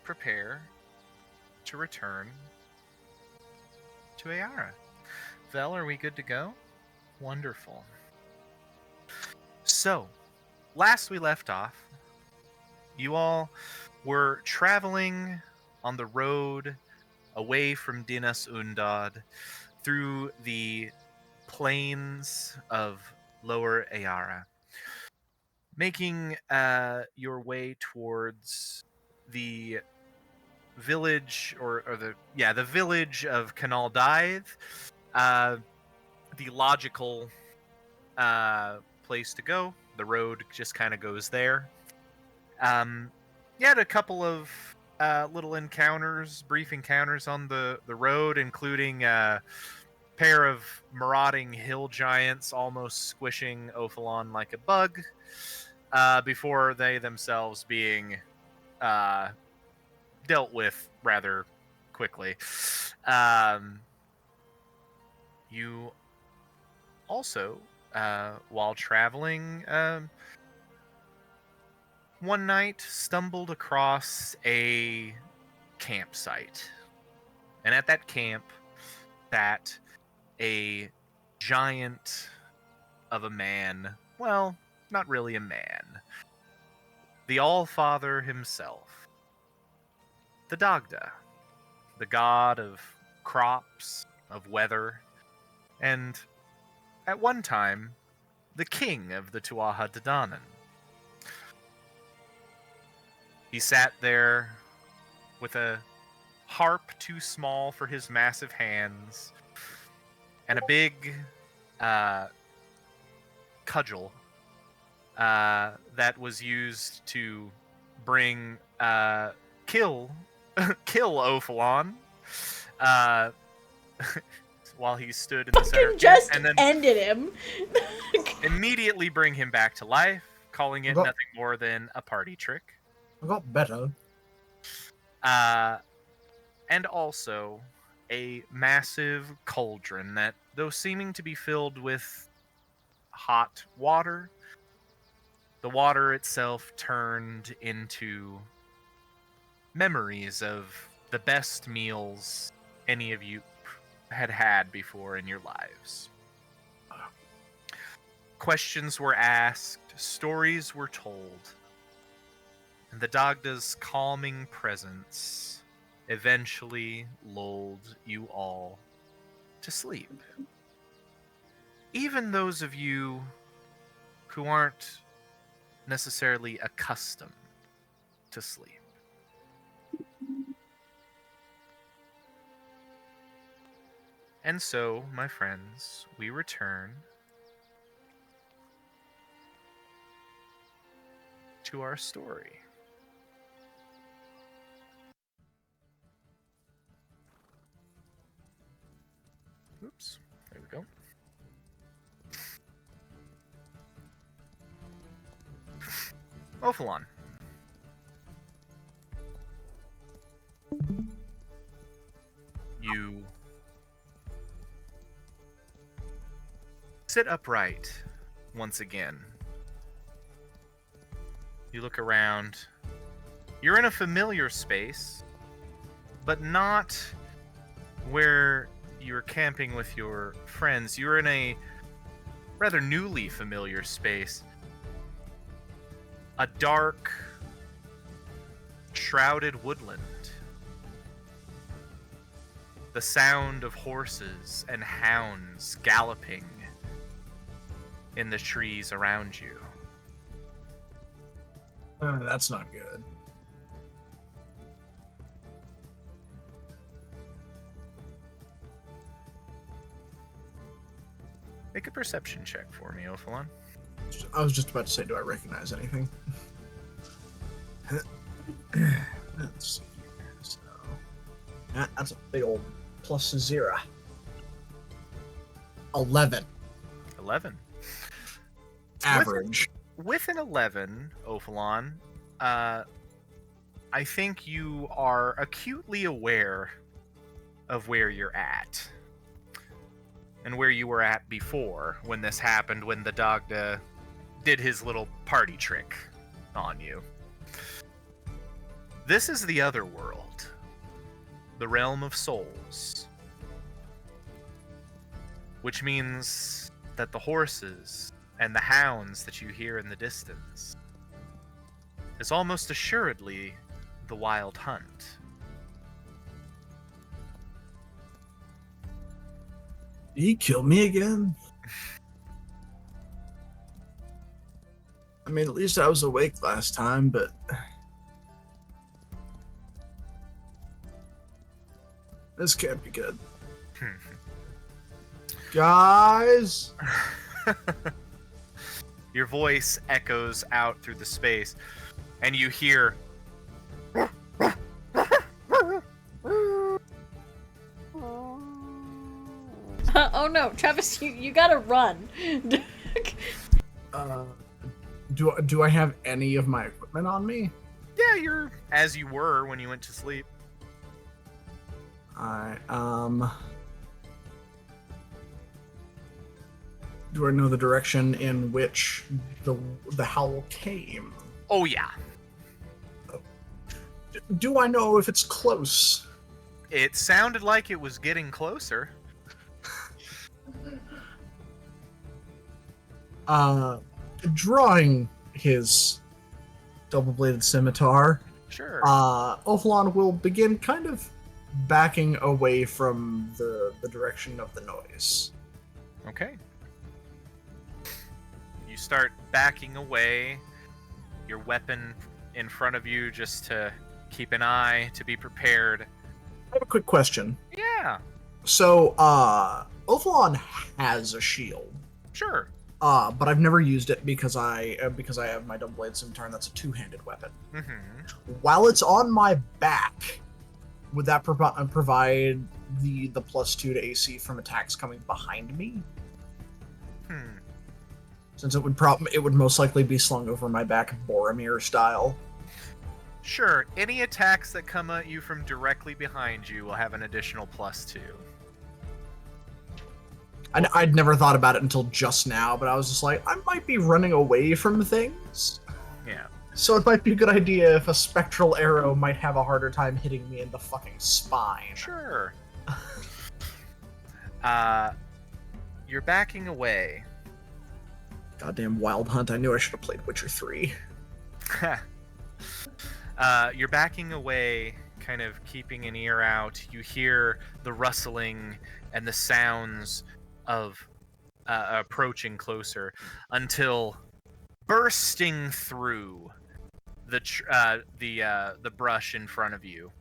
prepare to return to Ayara. Vel, are we good to go? Wonderful. So, last we left off, you all were traveling on the road away from Dinas Undad through the plains of Lower Ayara, making your way towards the village, the village of Canal Dythe, the logical place to go. The road just kind of goes there. You had a couple of little encounters, brief encounters on the road, including a pair of marauding hill giants almost squishing Ophalon like a bug, before they themselves being dealt with rather quickly. You also, while traveling, one night stumbled across a campsite. And at that camp sat a giant of a man. Well, not really a man. The All-Father himself. The Dagda. The god of crops, of weather, and at one time, the king of the Tuatha De Danann. He sat there with a harp too small for his massive hands, and a big cudgel that was used to bring kill Ophalon while he stood in the center of just and then ended him. immediately bring him back to life, calling it nothing more than a party trick. I got better. And also a massive cauldron that, though seeming to be filled with hot water, the water itself turned into memories of the best meals any of you had before in your lives. Questions were asked, stories were told, and the Dagda's calming presence eventually lulled you all to sleep. Even those of you who aren't necessarily accustomed to sleep. And so, my friends, we return to our story. Oops, there we go. Ophalon. You sit upright once again. You look around. You're in a familiar space, but not where you're camping with your friends. You're in a rather newly familiar space. A dark, shrouded woodland. The sound of horses and hounds galloping in the trees around you. That's not good. Make a perception check for me, Ophalon. I was just about to say, do I recognize anything? Let's see here. So, that's a big old +0. 11. 11. Average. With an 11, Ophalon, I think you are acutely aware of where you're at. And where you were at before when this happened, when the did his little party trick on you. This is the other world, the realm of souls, which means that the horses and the hounds that you hear in the distance is almost assuredly the Wild Hunt. He killed me again? I mean, at least I was awake last time, but... This can't be good. Guys! Your voice echoes out through the space, and you hear... Oh no, Travis, you gotta run. Do I have any of my equipment on me? Yeah, you're as you were when you went to sleep. Do I know the direction in which the howl came? Oh yeah. Do I know if it's close? It sounded like it was getting closer. Drawing his double-bladed scimitar, Sure. Ophalon will begin kind of backing away from the direction of the noise. Okay. You start backing away, your weapon in front of you just to keep an eye, to be prepared. I have a quick question. Yeah, So, Ophalon has a shield, sure. but I've never used it because I have my double-bladed scimitar, and that's a two-handed weapon. Mm-hmm. While it's on my back, would that provide the +2 to AC from attacks coming behind me? Since it would most likely be slung over my back, Boromir style. Sure, any attacks that come at you from directly behind you will have an additional +2. I'd never thought about it until just now, but I was just like, I might be running away from things. Yeah. So it might be a good idea if a spectral arrow might have a harder time hitting me in the fucking spine. Sure. You're backing away. Goddamn Wild Hunt, I knew I should have played Witcher 3. You're backing away, kind of keeping an ear out. You hear the rustling and the sounds of approaching closer until bursting through the brush in front of you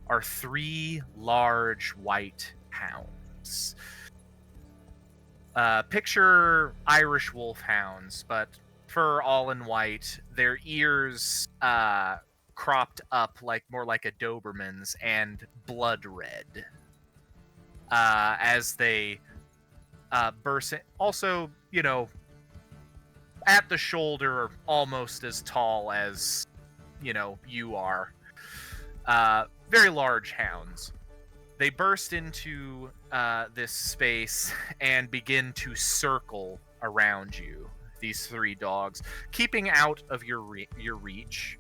are 3 large white hounds. Picture Irish wolfhounds, but fur all in white. Their ears cropped up more like a Doberman's and blood red. As they burst in. Also, at the shoulder, almost as tall as, you are. Very large hounds. They burst into this space and begin to circle around you, these 3 dogs, keeping out of your reach.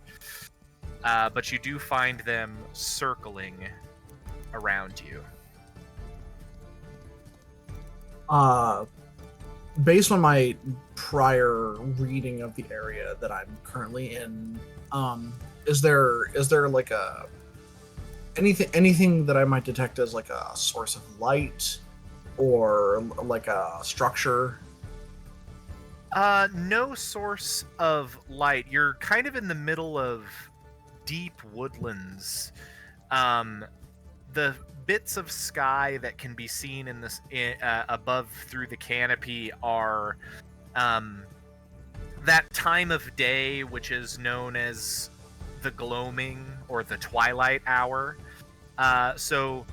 But you do find them circling around you. Based on my prior reading of the area that I'm currently in, is there like anything that I might detect as like a source of light or like a structure? No source of light. You're kind of in the middle of deep woodlands. The bits of sky that can be seen in this above through the canopy are that time of day which is known as the gloaming or the twilight hour. So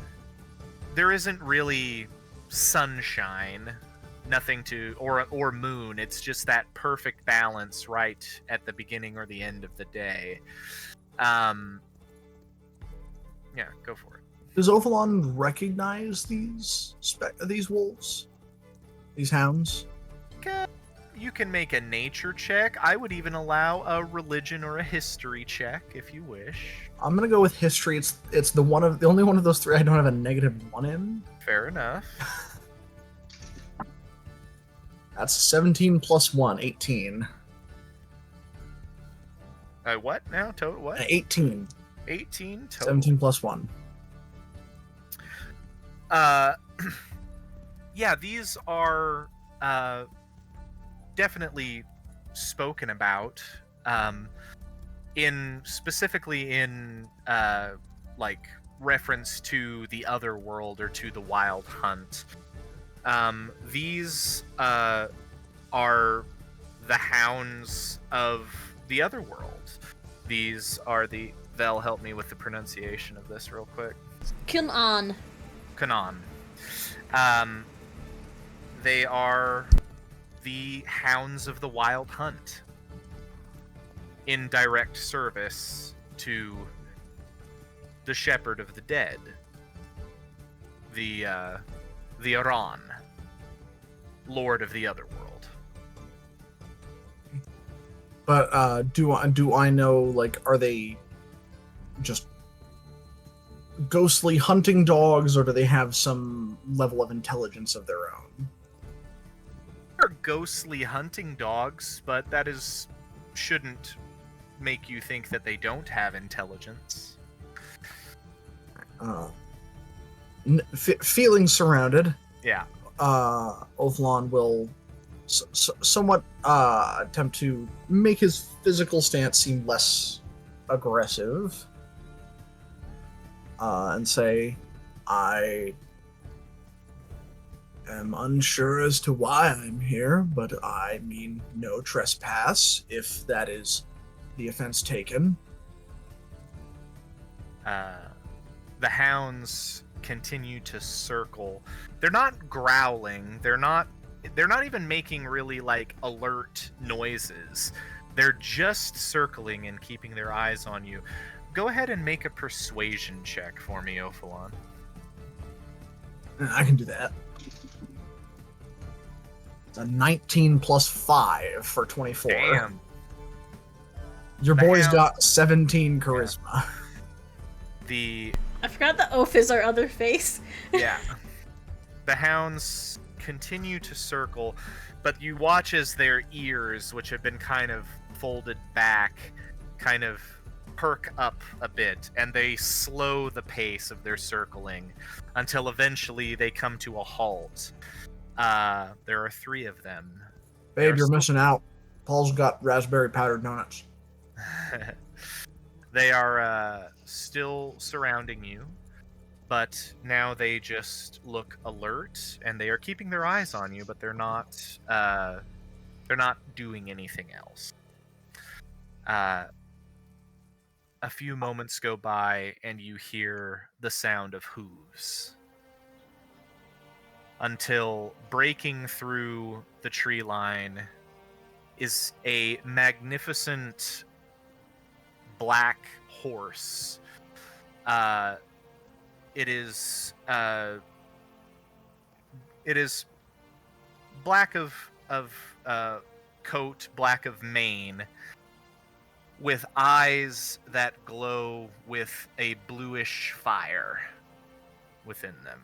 there isn't really sunshine, nothing to or moon. It's just that perfect balance right at the beginning or the end of the day. Yeah, go for it. Does Ophalon recognize these wolves? These hounds? You can make a nature check. I would even allow a religion or a history check if you wish. I'm gonna go with history. It's the only one of those three I don't have a -1 in. Fair enough. That's 17 plus 1, 18. What now? Total what? 18. 18 total. 17 plus 1. Yeah, these are definitely spoken about. Specifically in like reference to the other world or to the Wild Hunt. These are the hounds of the other world. These are the... Vel, help me with the pronunciation of this real quick. Kunan. Kanan. They are the hounds of the Wild Hunt, in direct service to the Shepherd of the Dead, the Aran, Lord of the Otherworld. But do I know, like, are they just ghostly hunting dogs, or do they have some level of intelligence of their own? They're ghostly hunting dogs, but that shouldn't make you think that they don't have intelligence. Feeling surrounded, Yeah. Ovlon will somewhat attempt to make his physical stance seem less aggressive, and say, I am unsure as to why I'm here, but I mean no trespass, if that is the offense taken. The hounds continue to circle. They're not growling. They're not even making really like alert noises. They're just circling and keeping their eyes on you. Go ahead and make a persuasion check for me, Ophalon. I can do that. It's a 19 plus 5 for 24. Damn. Your The boy's hound- got 17 charisma. I forgot the oath is our other face. Yeah. The hounds continue to circle, but you watch as their ears, which have been kind of folded back, kind of perk up a bit, and they slow the pace of their circling until eventually they come to a halt. There are 3 of them. Babe, you're missing out. Paul's got raspberry powdered donuts. They are still surrounding you, but now they just look alert, and they are keeping their eyes on you, but they're not doing anything else. A few moments go by, and you hear the sound of hooves, until breaking through the tree line is a magnificent black horse. It is black of coat, black of mane, with eyes that glow with a bluish fire within them.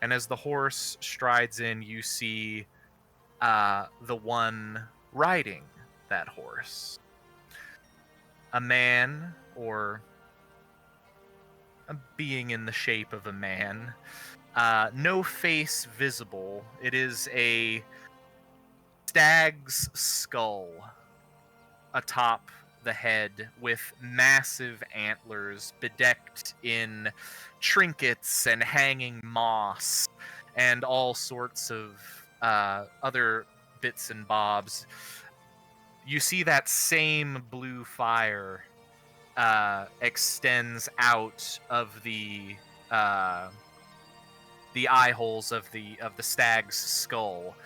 And as the horse strides in, you see the one riding that horse. A man, or a being in the shape of a man. No face visible. It is a stag's skull atop the head with massive antlers bedecked in trinkets and hanging moss and all sorts of other bits and bobs. You see that same blue fire extends out of the eye holes of the stag's skull.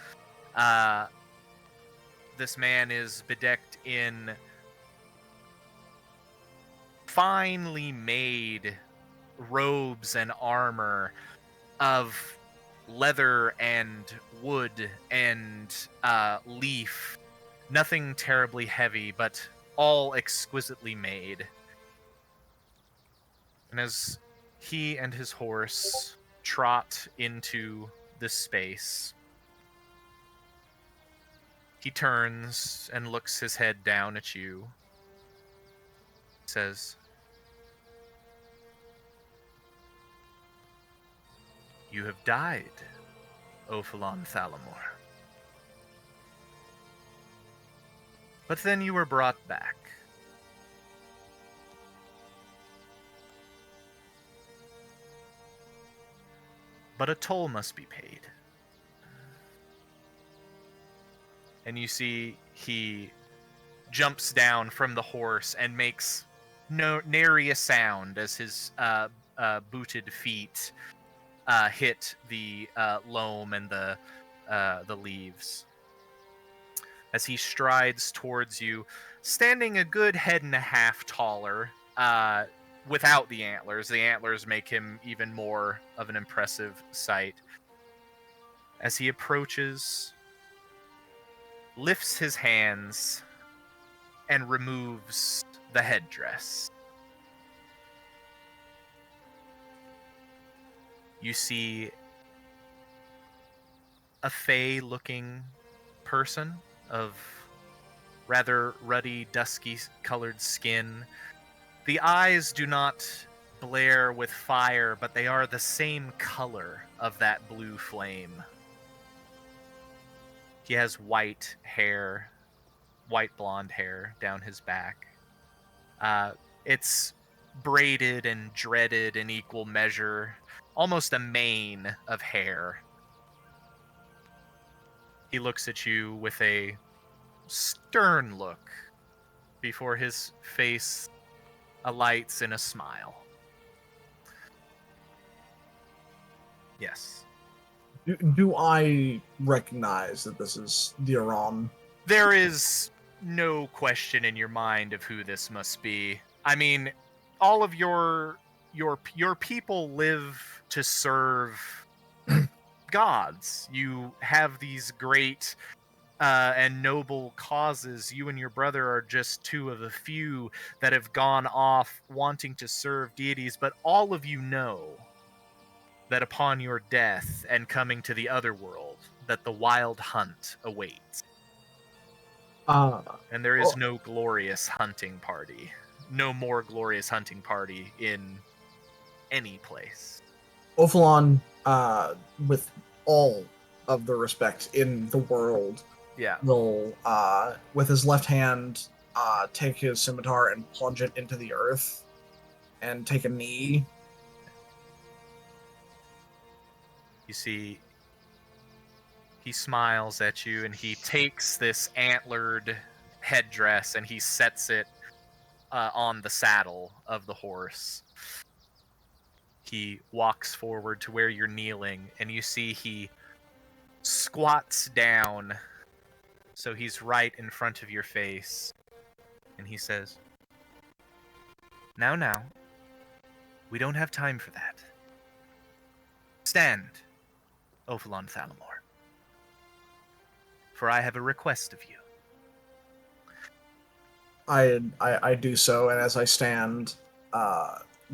This man is bedecked in finely made robes and armor of leather and wood and leaf. Nothing terribly heavy, but all exquisitely made. And as he and his horse trot into this space, he turns and looks his head down at you, says, "You have died, Ophalon Thalamor. But then you were brought back. But a toll must be paid." And you see he jumps down from the horse and makes nary a sound as his booted feet hit the loam and the leaves. As he strides towards you, standing a good head and a half taller, without the antlers. The antlers make him even more of an impressive sight. As he approaches, lifts his hands, and removes the headdress. You see a fey-looking person of rather ruddy, dusky-colored skin. The eyes do not blare with fire, but they are the same color of that blue flame. He has white hair, white blonde hair down his back. It's braided and dreaded in equal measure, almost a mane of hair. He looks at you with a stern look before his face alights in a smile. Yes. Do I recognize that this is the Iran? There is no question in your mind of who this must be. I mean, all of your people live to serve gods. You have these great and noble causes. You and your brother are just two of the few that have gone off wanting to serve deities, but all of you know that upon your death and coming to the other world, that the wild hunt awaits. And there is no glorious hunting party. No more glorious hunting party in any place. Ophalon, with all of the respect in the world, will, with his left hand, take his scimitar and plunge it into the earth and take a knee. You see, he smiles at you and he takes this antlered headdress and he sets it on the saddle of the horse. He walks forward to where you're kneeling and you see he squats down so he's right in front of your face. And he says, Now, we don't have time for that. Stand, Ophalon Thalamor, for I have a request of you. I do so, and as I stand,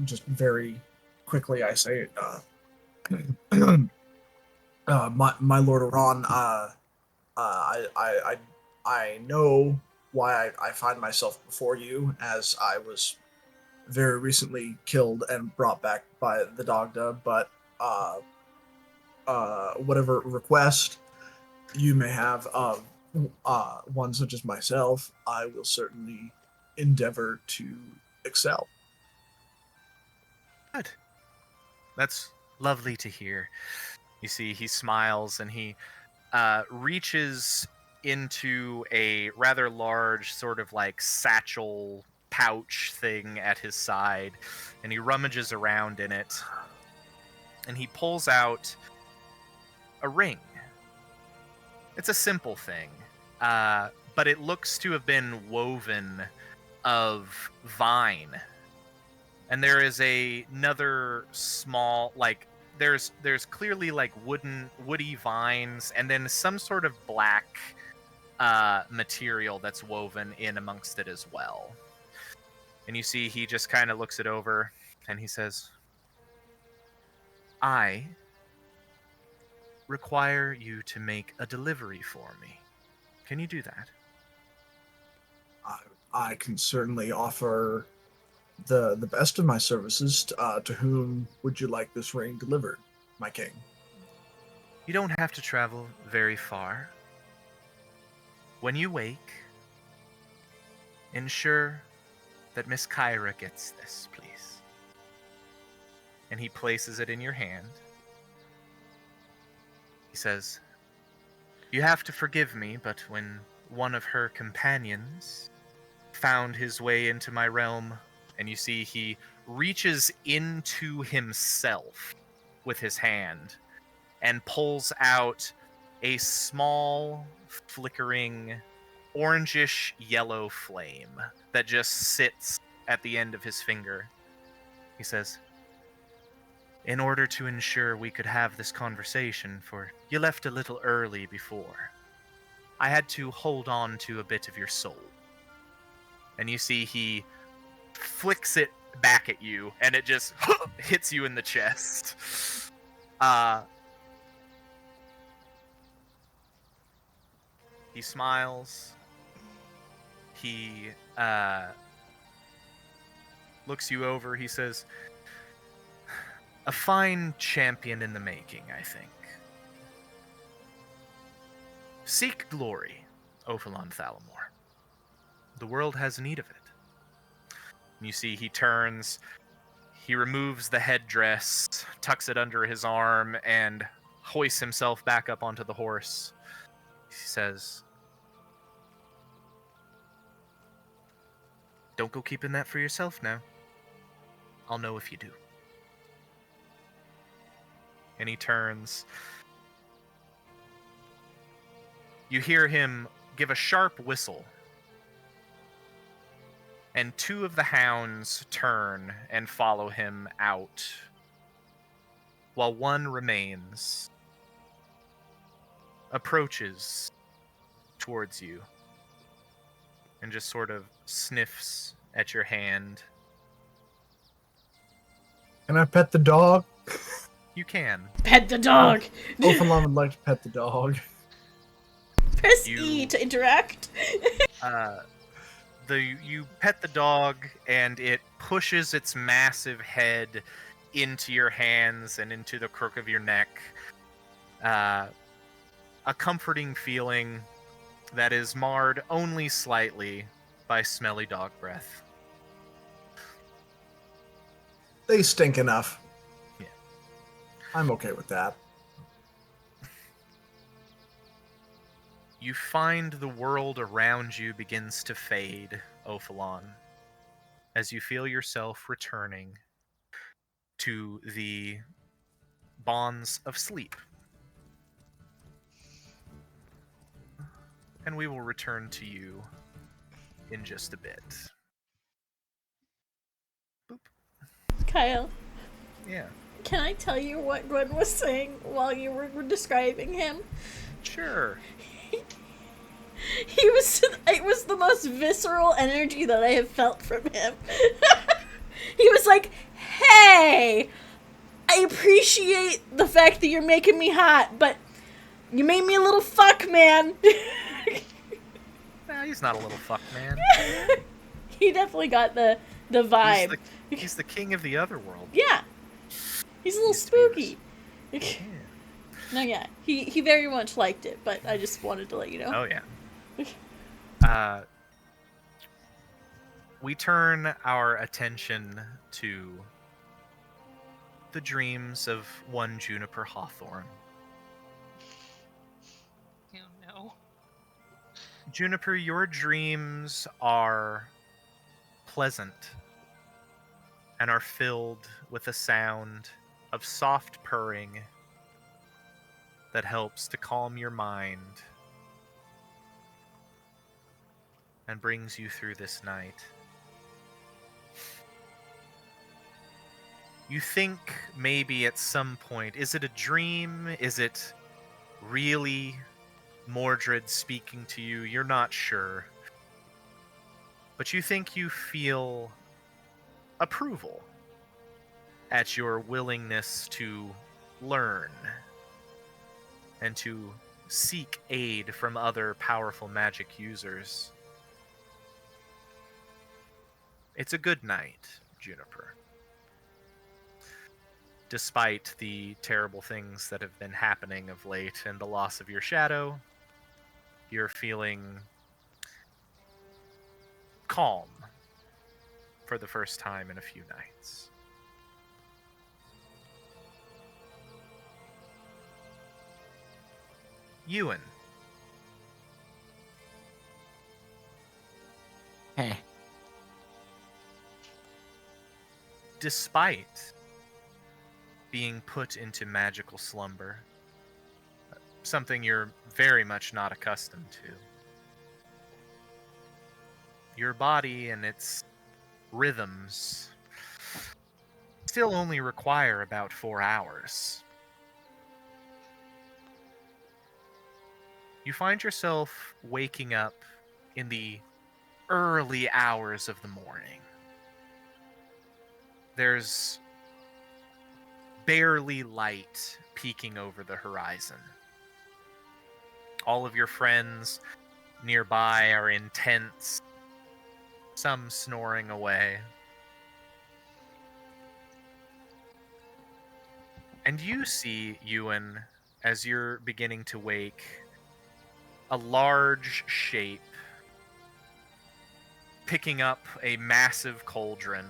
just very quickly, I say, my Lord Iran, I know why I find myself before you, as I was very recently killed and brought back by the Dagda, but whatever request you may have of one such as myself, I will certainly endeavor to excel. Good. That's lovely to hear. You see, he smiles and he reaches into a rather large sort of like satchel pouch thing at his side, and he rummages around in it, and he pulls out a ring. It's a simple thing, but it looks to have been woven of vine. And there is another small, like, there's clearly like woody vines, and then some sort of black material that's woven in amongst it as well. And you see he just kind of looks it over and he says, I require you to make a delivery for me. Can you do that? I can certainly offer the best of my services. To whom would you like this ring delivered, my king? You don't have to travel very far. When you wake, ensure that Miss Kyra gets this, please. And he places it in your hand. He says, you have to forgive me, but when one of her companions found his way into my realm, and you see he reaches into himself with his hand and pulls out a small, flickering, orangish yellow flame that just sits at the end of his finger. He says, in order to ensure we could have this conversation, for you left a little early before, I had to hold on to a bit of your soul. And you see he flicks it back at you, and it just hits you in the chest. He smiles. He looks you over. He says, a fine champion in the making, I think. Seek glory, Ophalon Thalamor. The world has need of it. And you see he turns, he removes the headdress, tucks it under his arm, and hoists himself back up onto the horse. He says, don't go keeping that for yourself now. I'll know if you do. And he turns. You hear him give a sharp whistle. And two of the hounds turn and follow him out, while one remains, approaches towards you, and just sort of sniffs at your hand. Can I pet the dog? You can. Pet the dog! Ophalon would like to pet the dog. Press E to interact. You pet the dog, and it pushes its massive head into your hands and into the crook of your neck. A comforting feeling that is marred only slightly by smelly dog breath. They stink enough. Yeah. I'm okay with that. You find the world around you begins to fade, Ophalon, as you feel yourself returning to the bonds of sleep. And we will return to you in just a bit. Boop. Kyle. Yeah. Can I tell you what Gwen was saying while you were describing him? Sure. It was the most visceral energy that I have felt from him. He was like, hey, I appreciate the fact that you're making me hot, but you made me a little fuck, man. Nah, he's not a little fuck, man. He definitely got the vibe. He's the king of the other world. Yeah. He's a little spooky. Yeah. No, yeah. He very much liked it, but I just wanted to let you know. Oh, yeah. We turn our attention to the dreams of one Juniper Hawthorne. Oh, no. Juniper, your dreams are pleasant and are filled with a sound of soft purring that helps to calm your mind and brings you through this night. You think maybe at some point, is it a dream? Is it really Mordred speaking to you? You're not sure. But you think you feel approval at your willingness to learn and to seek aid from other powerful magic users. It's a good night, Juniper. Despite the terrible things that have been happening of late and the loss of your shadow, you're feeling calm for the first time in a few nights. Ewan. Heh. Despite being put into magical slumber, something you're very much not accustomed to, your body and its rhythms still only require about 4 hours. You find yourself waking up in the early hours of the morning. There's barely light peeking over the horizon. All of your friends nearby are in tents, some snoring away. And you see, Ewan, as you're beginning to wake, a large shape picking up a massive cauldron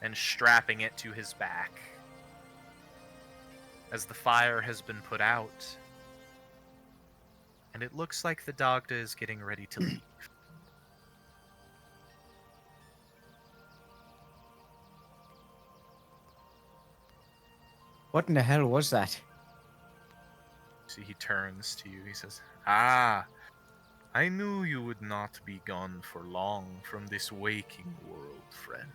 and strapping it to his back. As the fire has been put out, and it looks like the Dagda is getting ready to leave. What in the hell was that? See, he turns to you. He says, "Ah, I knew you would not be gone for long from this waking world, friend.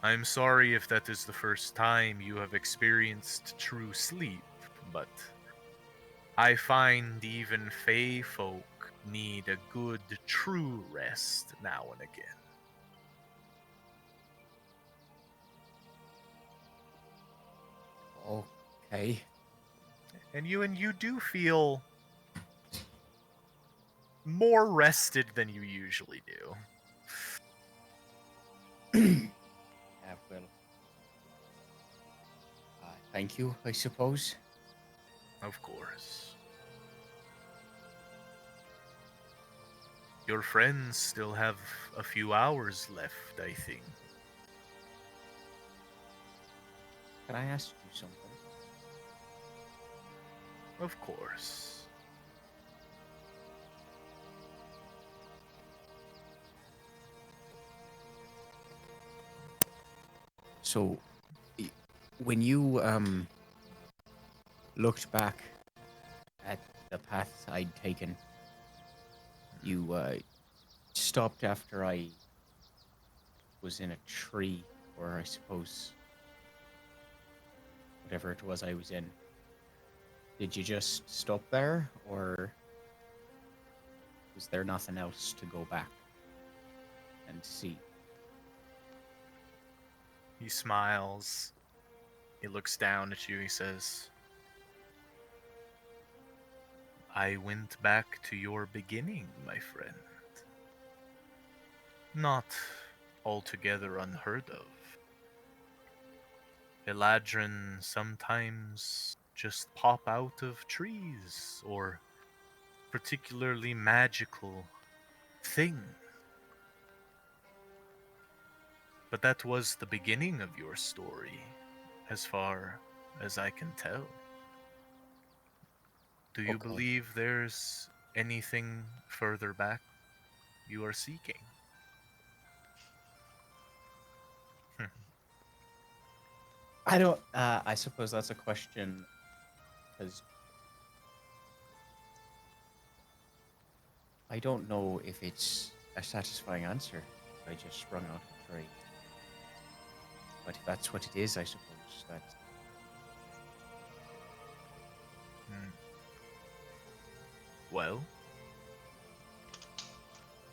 I'm sorry if that is the first time you have experienced true sleep, but I find even Fey folk need a good, true rest now and again." Okay. And you do feel more rested than you usually do. Yeah, well. Thank you, I suppose. Of course. Your friends still have a few hours left, I think. Can I ask you something? Of course. So, when you looked back at the path I'd taken, you stopped after I was in a tree, or I suppose whatever it was I was in. Did you just stop there, or was there nothing else to go back and see? He smiles. He looks down at you. He says, "I went back to your beginning, my friend. Not altogether unheard of. Eladrin sometimes just pop out of trees or particularly magical things. But that was the beginning of your story, as far as I can tell. Do you Okay. believe there's anything further back you are seeking?" I don't. I suppose that's a question, because I don't know if it's a satisfying answer. I just sprung out of the tree. But if that's what it is, I suppose that. Well,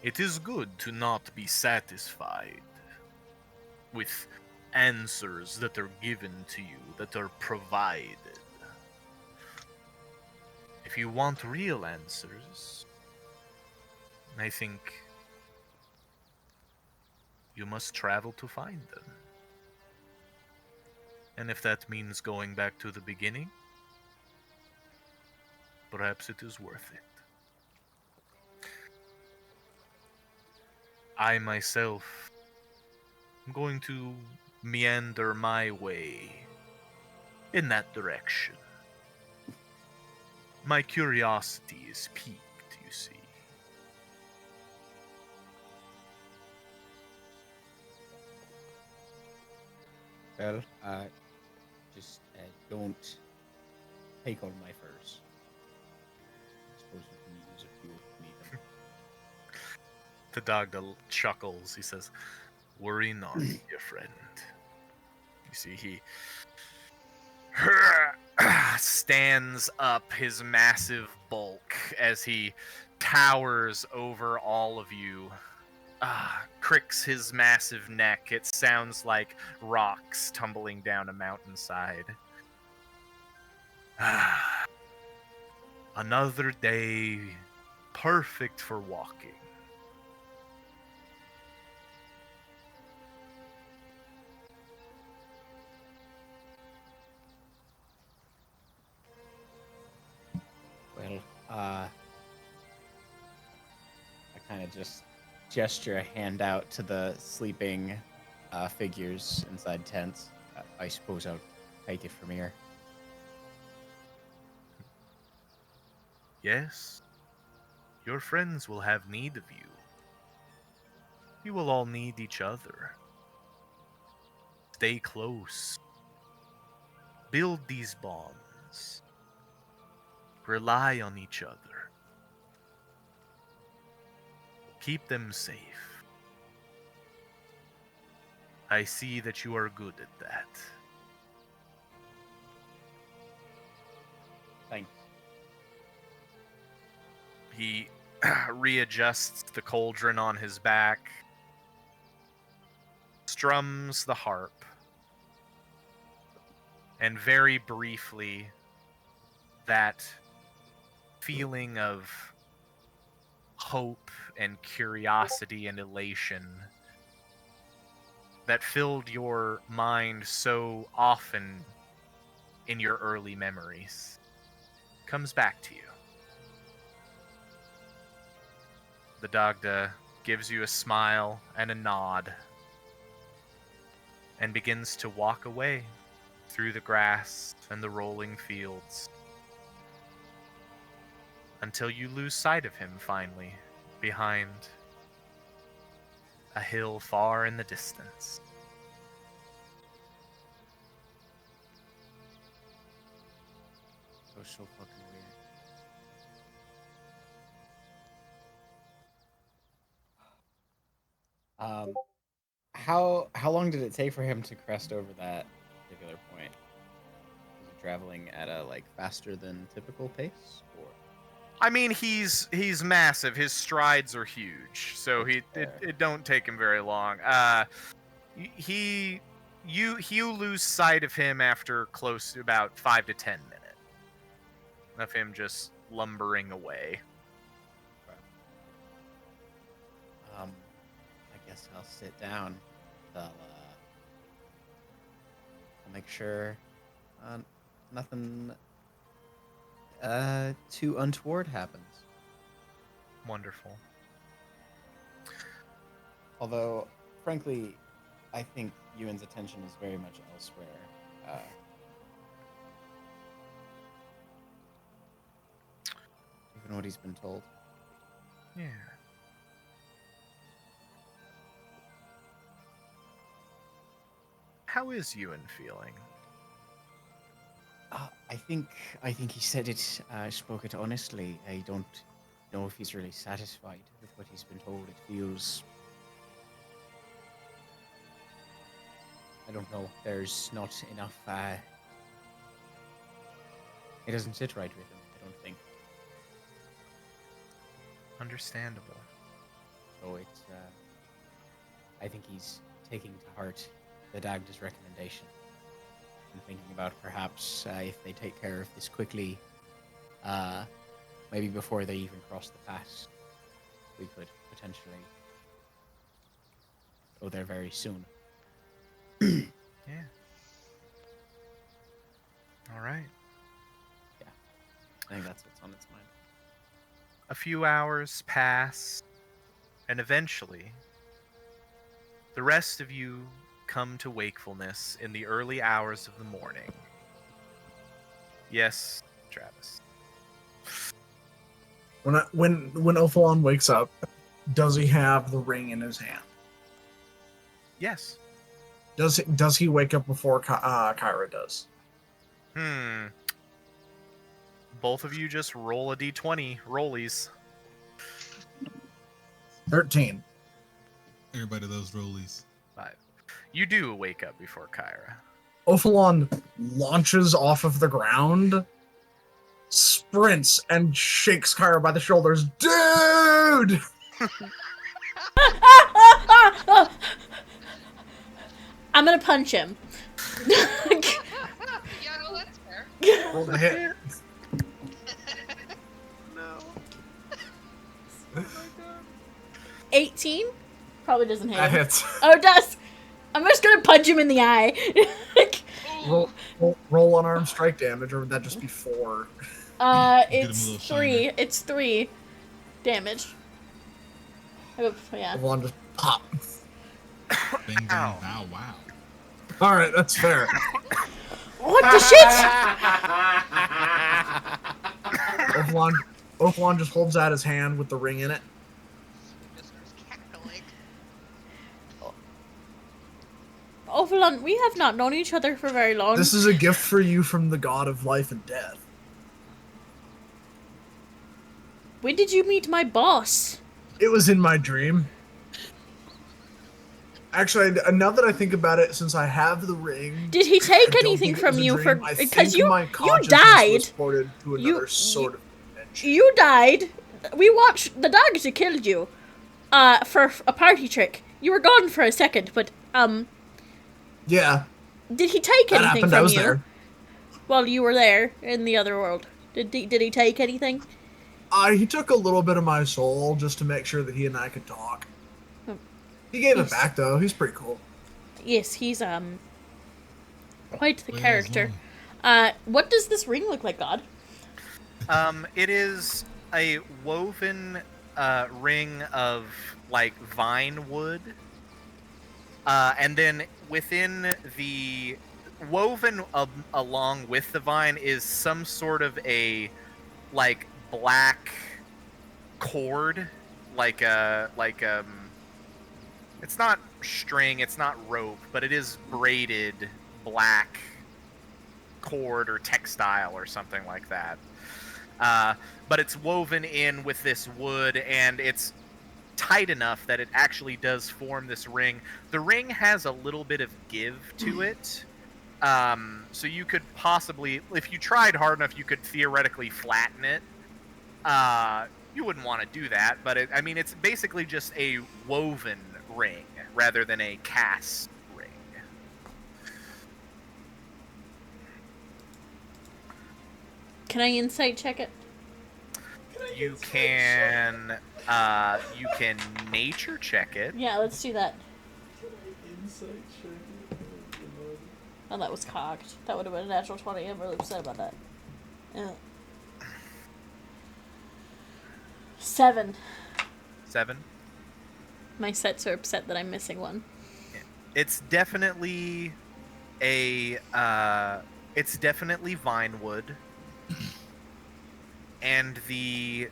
it is good to not be satisfied with answers that are given to you, that are provided. If you want real answers, I think you must travel to find them. And if that means going back to the beginning, perhaps it is worth it. I myself am going to meander my way in that direction. My curiosity is piqued, you see. Well, just don't take all my furs. I suppose you can use a few if you need them. The dog chuckles. He says, "Worry not, dear friend." You see, he stands up, his massive bulk, as he towers over all of you. Cricks his massive neck. It sounds like rocks tumbling down a mountainside. Another day perfect for walking. Well, I kind of just gesture a hand out to the sleeping figures inside tents. I suppose I'll take it from here. Yes, your friends will have need of you. You will all need each other. Stay close. Build these bonds. Rely on each other. Keep them safe. I see that you are good at that. Thanks. He readjusts the cauldron on his back, strums the harp, and very briefly, that feeling of hope and curiosity and elation that filled your mind so often in your early memories comes back to you. The Dagda gives you a smile and a nod and begins to walk away through the grass and the rolling fields until you lose sight of him finally behind a hill far in the distance. That was so fucking weird. How long did it take for him to crest over that particular point? Was he traveling at a faster than typical pace, or? I mean, he's massive. His strides are huge, so it don't take him very long. You lose sight of him after close to about 5 to 10 minutes of him just lumbering away. I guess I'll sit down. I'll make sure nothing too untoward happens. Wonderful. Although, frankly, I think Ewan's attention is very much elsewhere. Given what he's been told. Yeah. How is Ewan feeling? I think he said it, spoke it honestly. I don't know if he's really satisfied with what he's been told. It feels I don't know. There's not enough. It doesn't sit right with him, I don't think. Understandable. So it's. I think he's taking to heart the Dagda's recommendation and thinking about perhaps if they take care of this quickly, maybe before they even cross the pass, we could potentially go there very soon. Yeah. All right. Yeah. I think that's what's on its mind. A few hours pass, and eventually, the rest of you come to wakefulness in the early hours of the morning. Yes, Travis. When Ophalon wakes up, does he have the ring in his hand? Yes. Does he wake up before Kyra does? Both of you just roll a d20. Rollies. 13. Everybody those rollies. 5. You do wake up before Kyra. Ophalon launches off of the ground, sprints, and shakes Kyra by the shoulders. Dude! I'm gonna punch him. Yeah, no, that's fair. Roll the hit. No. 18? Probably doesn't hit. That hits. Oh, it does. I'm just gonna punch him in the eye. Roll unarmed strike damage, or would that just be 4? It's little 3. shiner. It's 3 damage. Yeah. Ophalon just pop. Bing, bing, Ow. bow, wow. Alright, that's fair. What the shit? Ophalon just holds out his hand with the ring in it. Just starts cackling. Ophalon, we have not known each other for very long. This is a gift for you from the god of life and death. When did you meet my boss? It was in my dream. Actually, now that I think about it, since I have the ring, Did he I take don't anything think it from was a you dream. for I because think my you consciousness died. was ported to You- another sort of dimension. You died. We watched the dogs that killed you. For a party trick. You were gone for a second, but Yeah, did he take that anything happened. from I was you there. while you were there in the other world? Did he take anything? He took a little bit of my soul just to make sure that he and I could talk. Hmm. He gave He's- it back though. He's pretty cool. Yes, he's quite the Well, character. What does this ring look like, God? It is a woven ring of like vine wood, and then within the woven along with the vine is some sort of a like black cord, like it's not string, it's not rope, but it is braided black cord or textile or something like that. But it's woven in with this wood, and it's tight enough that it actually does form this ring. The ring has a little bit of give to it. So you could possibly, if you tried hard enough, you could theoretically flatten it. You wouldn't want to do that, but it's basically just a woven ring rather than a cast ring. Can I insight check it? You can nature check it. Yeah, let's do that. Oh, that was cocked. That would have been a natural 20. I'm really upset about that. 7. 7. My sets are upset that I'm missing one. It's definitely it's definitely vine wood. And the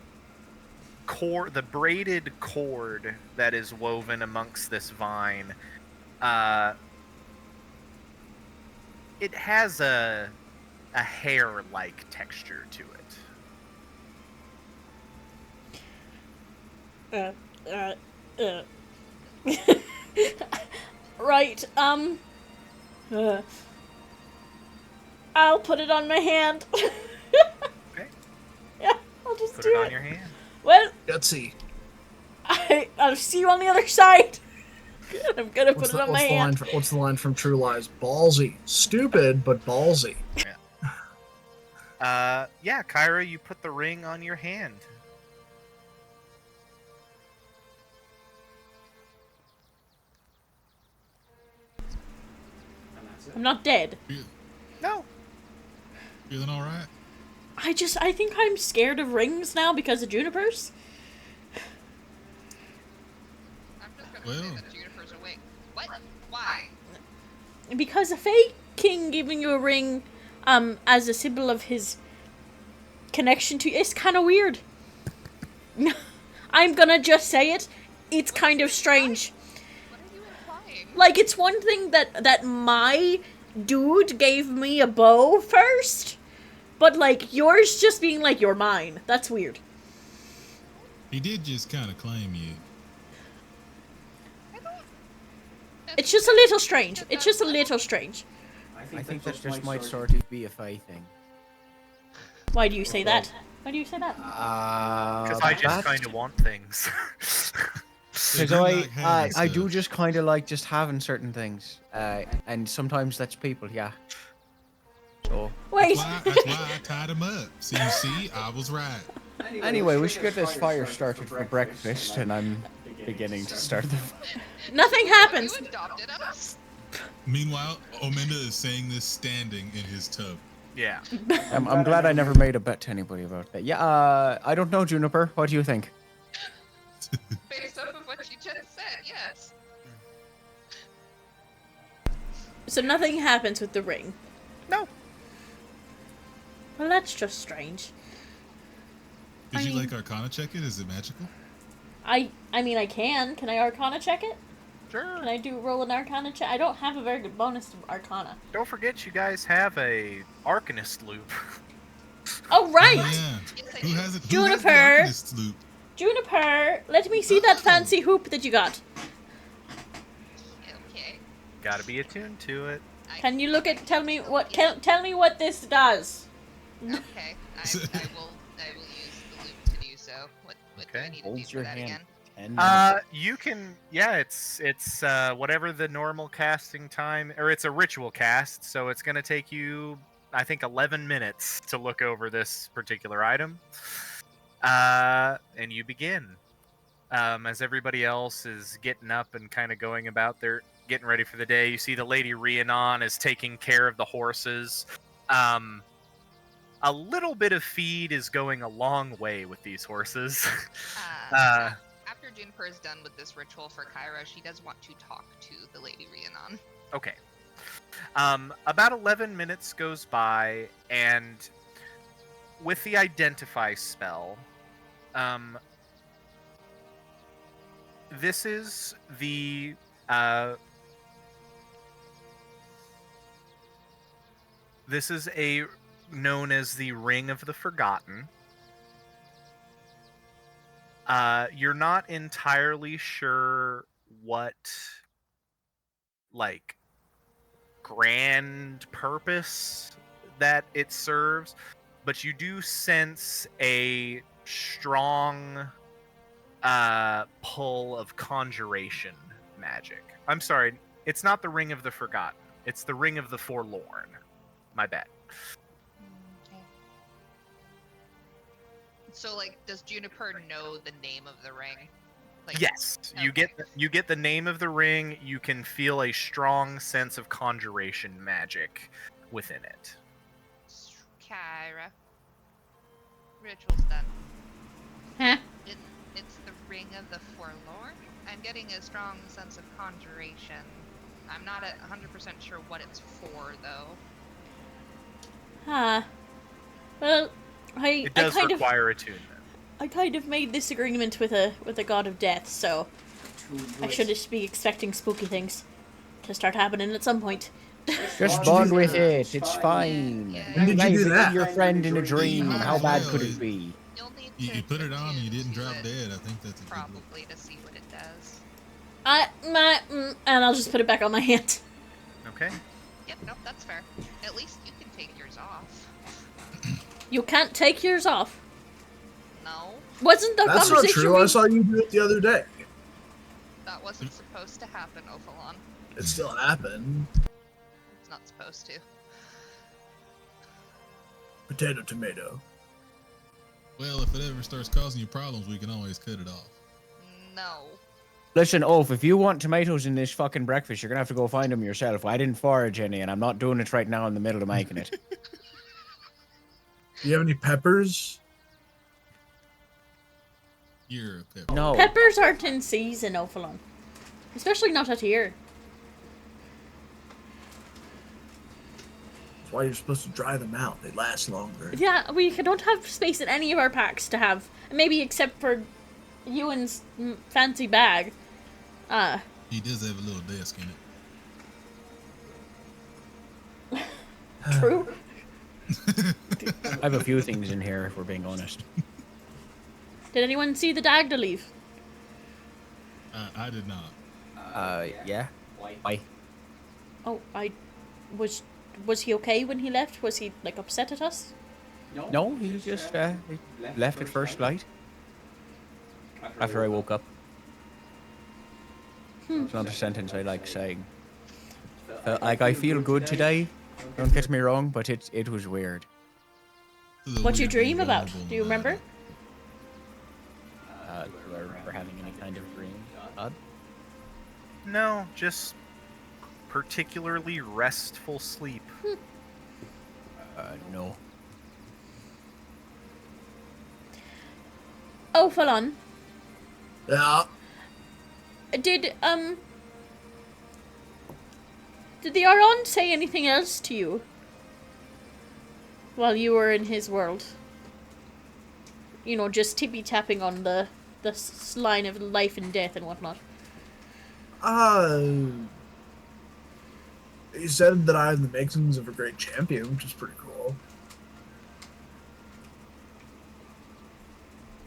braided cord that is woven amongst this vine, it has a hair-like texture to it. Right, I'll put it on my hand. Okay. Yeah, I'll just Put do it it. on your hand. Well, Gutsy. I'll see you on the other side. I'm gonna put it on my hand. What's the line from True Lies? Ballsy. Stupid, but ballsy. Yeah, Kyra, you put the ring on your hand. I'm not dead. No. Feeling all right? I think I'm scared of rings now because of Junipers. I'm just gonna Well. say that Juniper's awake. What? Why? Because a fake king giving you a ring, as a symbol of his connection to you, is kind of weird. I'm gonna just say it. It's kind of strange. What are you implying? Like, it's one thing that my dude gave me a bow first, but, like, yours just being like, you're mine. That's weird. He did just kind of claim you. It's just a little strange. It's just a little strange. I think that just might sort of be a Fae thing. Why do you say that? Why do you say that? Because I just kind of want things. Because do like having I do stuff. just kind of like just having certain things, and sometimes that's people, yeah. So Wait. That's why I tied him up. So you see, I was right. anyway, we should get this fire started for breakfast, and I'm beginning to start the. Nothing happens. You adopted us? Meanwhile, Ominda is saying this standing in his tub. Yeah. I'm glad I never made a bet to anybody about that. Yeah, I don't know, Juniper. What do you think? Based off of what you just said, yes. So nothing happens with the ring. No. Well, that's just strange. Did I you mean- like Arcana check it? Is it magical? I mean, I can. Can I Arcana check it? Sure. Can I roll an Arcana check? I don't have a very good bonus to Arcana. Don't forget, you guys have a Arcanist loop. Oh, right! Oh, yeah. Yes, I Who do. has it? Who Juniper. has the Arcanist loop? Juniper, let me see that Oh. fancy hoop that you got. Okay. Gotta be attuned to it. Can you look at? Tell me what this does. Okay. I will use the loop to do so. What do I Okay. need to Hold do for your that hand. again? 10 minutes. You can, yeah, it's whatever the normal casting time, or it's a ritual cast, so it's gonna take you, I think, 11 minutes to look over this particular item. And you begin. As everybody else is getting up and kind of going about their getting ready for the day, you see the Lady Rhiannon is taking care of the horses. A little bit of feed is going a long way with these horses. After Juniper is done with this ritual for Kyra, she does want to talk to the Lady Rhiannon. Okay. About 11 minutes goes by, and with the identify spell, this is the this is a known as the Ring of the Forgotten. You're not entirely sure what, like, grand purpose that it serves, but you do sense a strong pull of conjuration magic. I'm sorry, it's not the Ring of the Forgotten. It's the Ring of the Forlorn. My bad. Okay. So, like, does Juniper know the name of the ring? Like, Yes, you okay. get the name of the ring. You can feel a strong sense of conjuration magic within it. Kyra. Ritual's done. Huh? It's the Ring of the Forlorn? I'm getting a strong sense of conjuration. I'm not 100% sure what it's for, though. Huh. Well, It does I require attunement. kind of made this agreement with a god of death, so I should just be expecting spooky things to start happening at some point. Just bond with it. It's fine. Yeah, When did you do that? Your friend in a dream. might How as bad well. could it be? You'll need You to put it on and you attune didn't to drop it, dead. I think that's a good look. Probably to see what it does. And I'll just put it back on my hand. Okay. Yep, nope, that's fair. At least you can take yours off. You can't take yours off. No, Wasn't the That's not conversation true. I saw you do it the other day. that wasn't supposed to happen, Ophalon. It still happened. It's not supposed to. Potato, tomato. Well, if it ever starts causing you problems, we can always cut it off. No. Listen, Ulf, if you want tomatoes in this fucking breakfast, you're gonna have to go find them yourself. I didn't forage any, and I'm not doing it right now in the middle of making it. Do you have any peppers? You're a pepper. No. Peppers aren't in season, Ophalon. Especially not out here. That's why you're supposed to dry them out. They last longer. Yeah, we don't have space in any of our packs to have, maybe except for Ewan's fancy bag. He does have a little desk in it. True. I have a few things in here, if we're being honest. Did anyone see the Dagda leave? I did not. Yeah. Why? Oh, was he okay when he left? Was he, like, upset at us? No, he just he left at first light. After I woke up. It's not a sentence I like saying. Like, I feel good today. Don't get me wrong, but it was weird. What'd you dream about? Do you remember? Do I remember having any kind of dream? No, just particularly restful sleep. No. Oh, Fallon. Yeah. Did the Aron say anything else to you while you were in his world? You know, just tippy-tapping on the line of life and death and whatnot. He said that I have the makings of a great champion, which is pretty cool.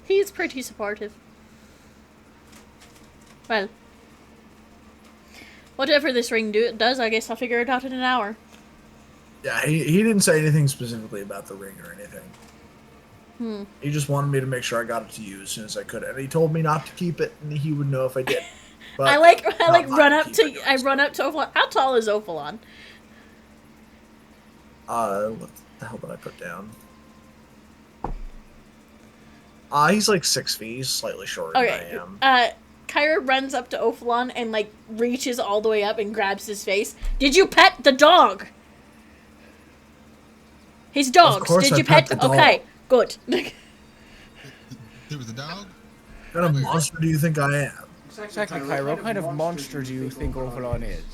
He's pretty supportive. Well, whatever this ring does, I guess I'll figure it out in an hour. Yeah, he didn't say anything specifically about the ring or anything. He just wanted me to make sure I got it to you as soon as I could, and he told me not to keep it, and he would know if I did. But I run up to Ophalon. How tall is Ophalon? What the hell did I put down? He's like 6 feet. He's slightly shorter than I am. Kyra runs up to Ophalon and, like, reaches all the way up and grabs his face. Did you pet the dog? His dogs. Did you pet? Okay, good. There was a dog? What kind of monster do you think I am? Exactly, Kyra. What kind of monster do you think Ophalon is?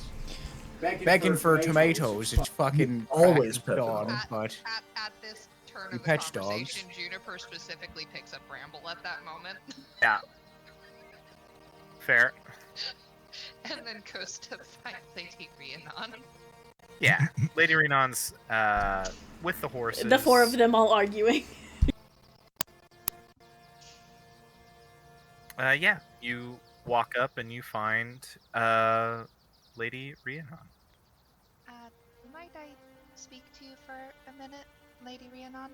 Begging for tomatoes, it's fucking Always crack of pet dawn, dogs. but At this turn You of the pet conversation, Juniper specifically picks up Bramble at that moment. Yeah. Fair. And then goes to find Lady Rhiannon. Yeah. Lady Renon's with the horses. The four of them all arguing. Yeah. You walk up and you find Lady Rhiannon. Might I speak to you for a minute, Lady Rhiannon?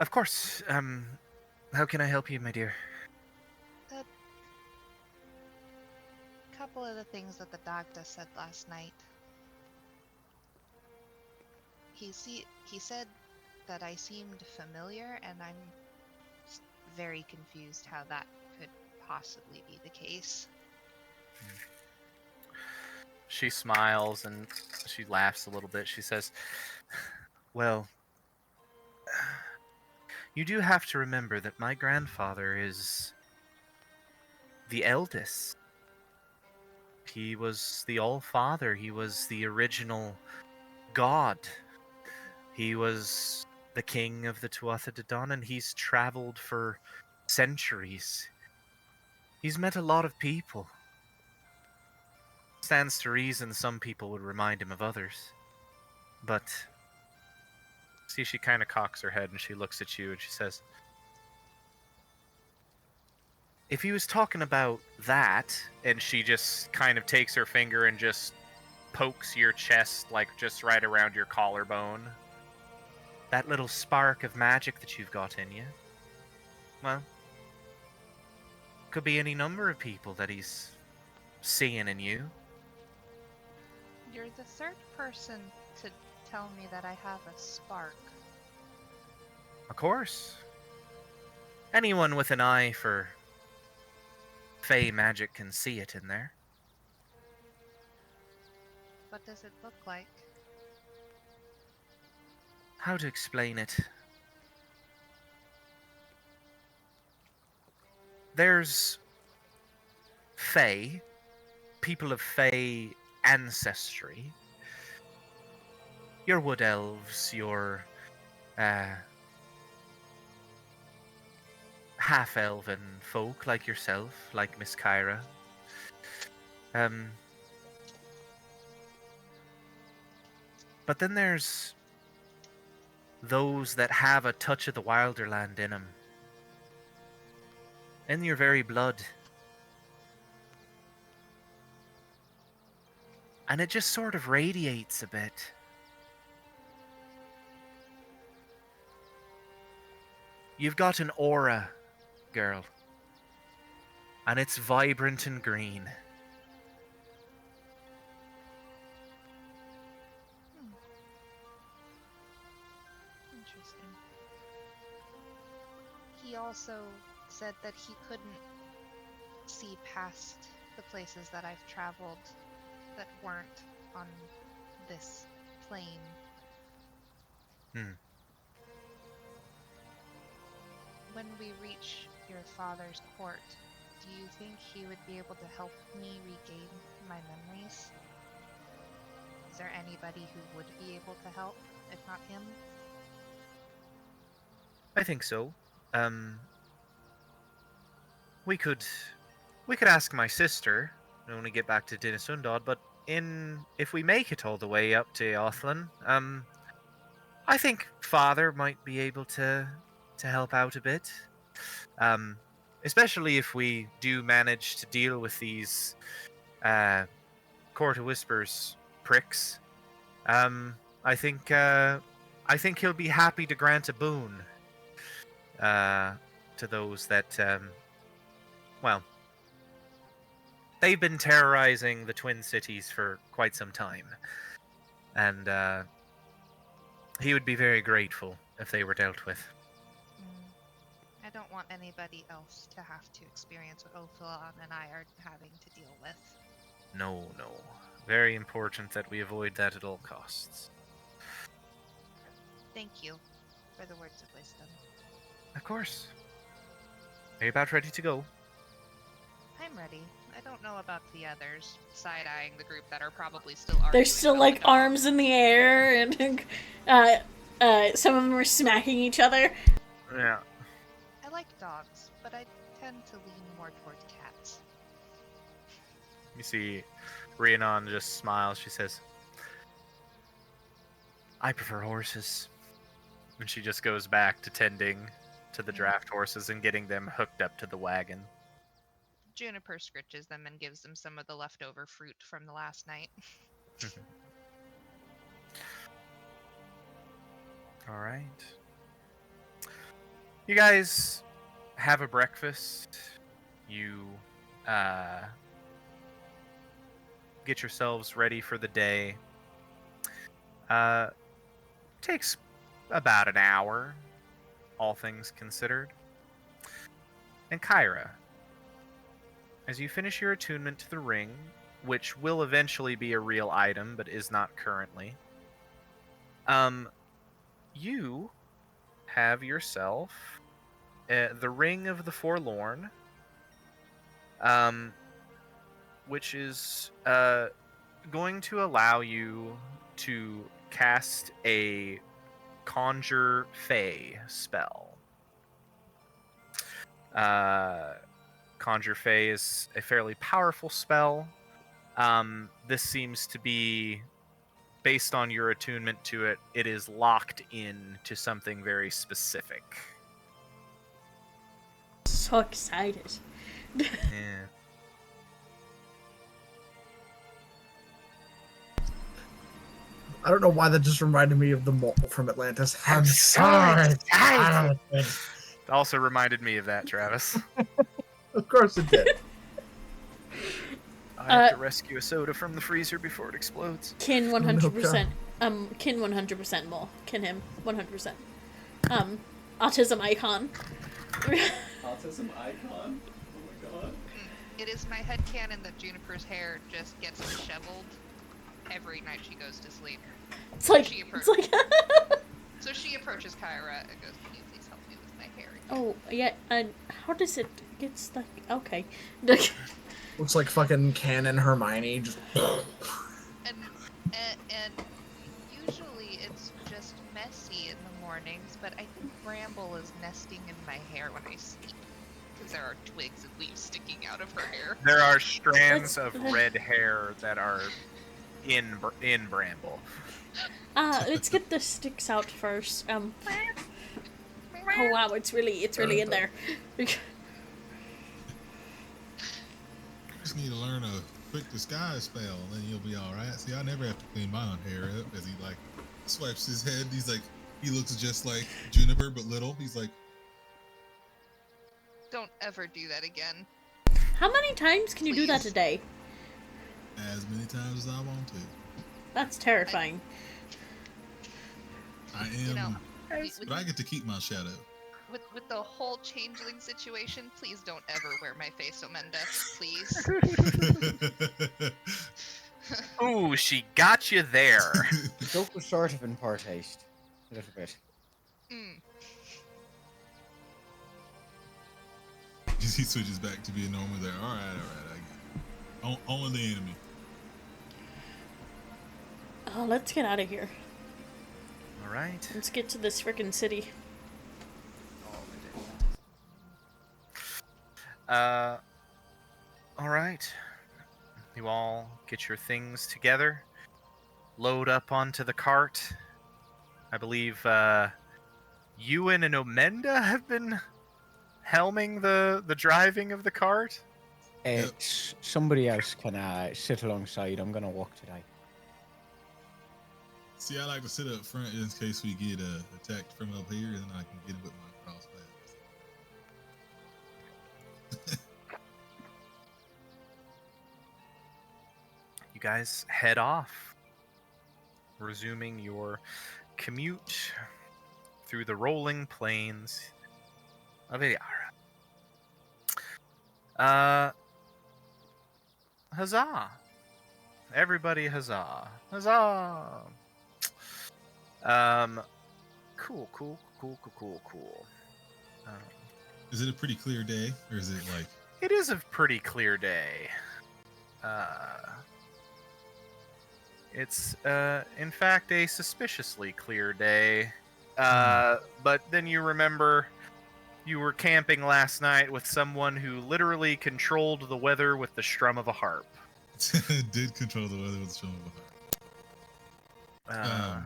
Of course. How can I help you, my dear? A couple of the things that the doctor said last night. He said that I seemed familiar, and I'm very confused how that could possibly be the case. She smiles and she laughs a little bit. She says, well, you do have to remember that my grandfather is the eldest. He was the All-Father. He was the original god. He was the king of the Tuatha De Danann, and he's traveled for centuries. He's met a lot of people. Stands to reason some people would remind him of others. But, see, she kind of cocks her head and she looks at you and she says, if he was talking about that, and she just kind of takes her finger and just pokes your chest, like just right around your collarbone. That little spark of magic that you've got in you. Well, could be any number of people that he's seeing in you. You're the third person to tell me that I have a spark. Of course. Anyone with an eye for fey magic can see it in there. What does it look like? How to explain it? There's fey, people of fey ancestry. Your wood elves, your half-elven folk like yourself, like Miss Kyra. But then there's those that have a touch of the Wilderland in them. In your very blood. And it just sort of radiates a bit. You've got an aura, girl. And it's vibrant and green. Interesting. He also said that he couldn't see past the places that I've traveled that weren't on this plane. When we reach your father's court, do you think he would be able to help me regain my memories? Is there anybody who would be able to help, if not him? I think so. We could ask my sister when we get back to Dinasundad, but if we make it all the way up to Othlin, I think Father might be able to help out a bit. Especially if we do manage to deal with these Court of Whispers pricks. I think he'll be happy to grant a boon to those that they've been terrorizing the Twin Cities for quite some time, and he would be very grateful if they were dealt with. I don't want anybody else to have to experience what Ophilan and I are having to deal with. No. Very important that we avoid that at all costs. Thank you for the words of wisdom. Of course. Are you about ready to go? I'm ready. I don't know about the others, side-eyeing the group that are probably still arguing. They're still like arms in the air, and some of them are smacking each other. Yeah. I like dogs, but I tend to lean more towards cats. You see Rhiannon just smiles. She says, I prefer horses. And she just goes back to tending to the draft horses and getting them hooked up to the wagon. Juniper scritches them and gives them some of the leftover fruit from the last night. All right. You guys have a breakfast. You get yourselves ready for the day. Takes about an hour, all things considered. And Kyra, as you finish your attunement to the ring, which will eventually be a real item, but is not currently, you have yourself the Ring of the Forlorn, which is going to allow you to cast a Conjure Fey spell. Conjure Fey is a fairly powerful spell. This seems to be, based on your attunement to it, it is locked in to something very specific. So excited. Yeah. I don't know why that just reminded me of the mole from Atlantis. I'm so excited. It also reminded me of that, Travis. Of course it did. I have to rescue a soda from the freezer before it explodes. Kin 100%. Kin 100% mole. Kin him 100%. Autism icon. Autism icon? Oh my god. It is my headcanon that Juniper's hair just gets disheveled every night she goes to sleep. It's like, So she approaches Kyra and goes, "Can you please help me with my hair again?" Oh, yeah, and how does it get stuck? Okay. Looks like fucking Ken and Hermione just... And usually it's just messy in the mornings, but I think Bramble is nesting in my hair when I sleep. Because there are twigs and leaves sticking out of her hair. There are strands of red hair that are in Bramble. Let's get the sticks out first. Oh wow, it's really in there. Just need to learn a quick disguise spell, and then you'll be all right. See, I never have to clean my own hair up. As he like swipes his head, he's like, he looks just like Juniper but little. He's like, don't ever do that again. How many times can you do that a day? as many times as I want to. That's terrifying. I am, but I get to keep my shadow. With the whole changeling situation, please don't ever wear my face, Omenda. Please. Ooh, she got you there. The joke was sort of in poor taste. A little bit. He switches back to being normal there. Alright, I get it. Only the enemy. Oh, let's get out of here. Alright. Let's get to this frickin' city. Alright. You all get your things together. Load up onto the cart. I believe, Ewan and Omenda have been helming the driving of the cart. Somebody else can sit alongside. I'm gonna walk today. See, I like to sit up front in case we get attacked from up here, and then I can get it with my crossbow. You guys head off, resuming your commute through the rolling plains of Iara. Huzzah! Everybody huzzah! Huzzah! Cool. Is it a pretty clear day, or is it like... It is a pretty clear day. It's, in fact, a suspiciously clear day. But then you remember you were camping last night with someone who literally controlled the weather with the strum of a harp. Did control the weather with the strum of a harp.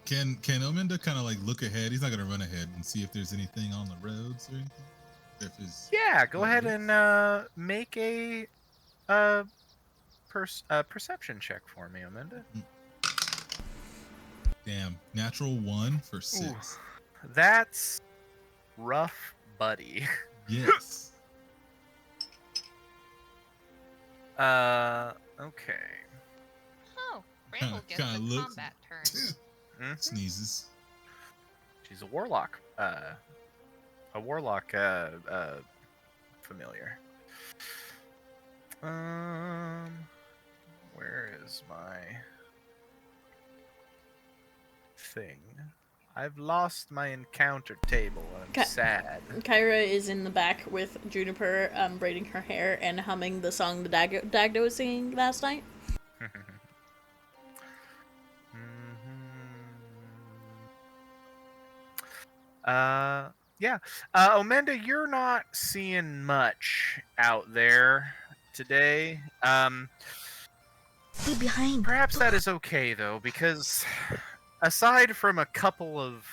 Can Omenda kind of like look ahead? He's not gonna run ahead and see if there's anything on the roads or anything. Yeah, go ahead and make a perception check for me, Omenda. Damn, natural 1 for 6. Ooh, that's rough, buddy. Yes. Okay. Oh, Bramble gets a combat turn. Sneezes. She's a warlock. Familiar. Where is my thing? I've lost my encounter table. I'm sad. Kyra is in the back with Juniper, braiding her hair and humming the song the Dagdo was singing last night. Yeah. Omenda, you're not seeing much out there today. Stay behind. Perhaps that is okay, though, because aside from a couple of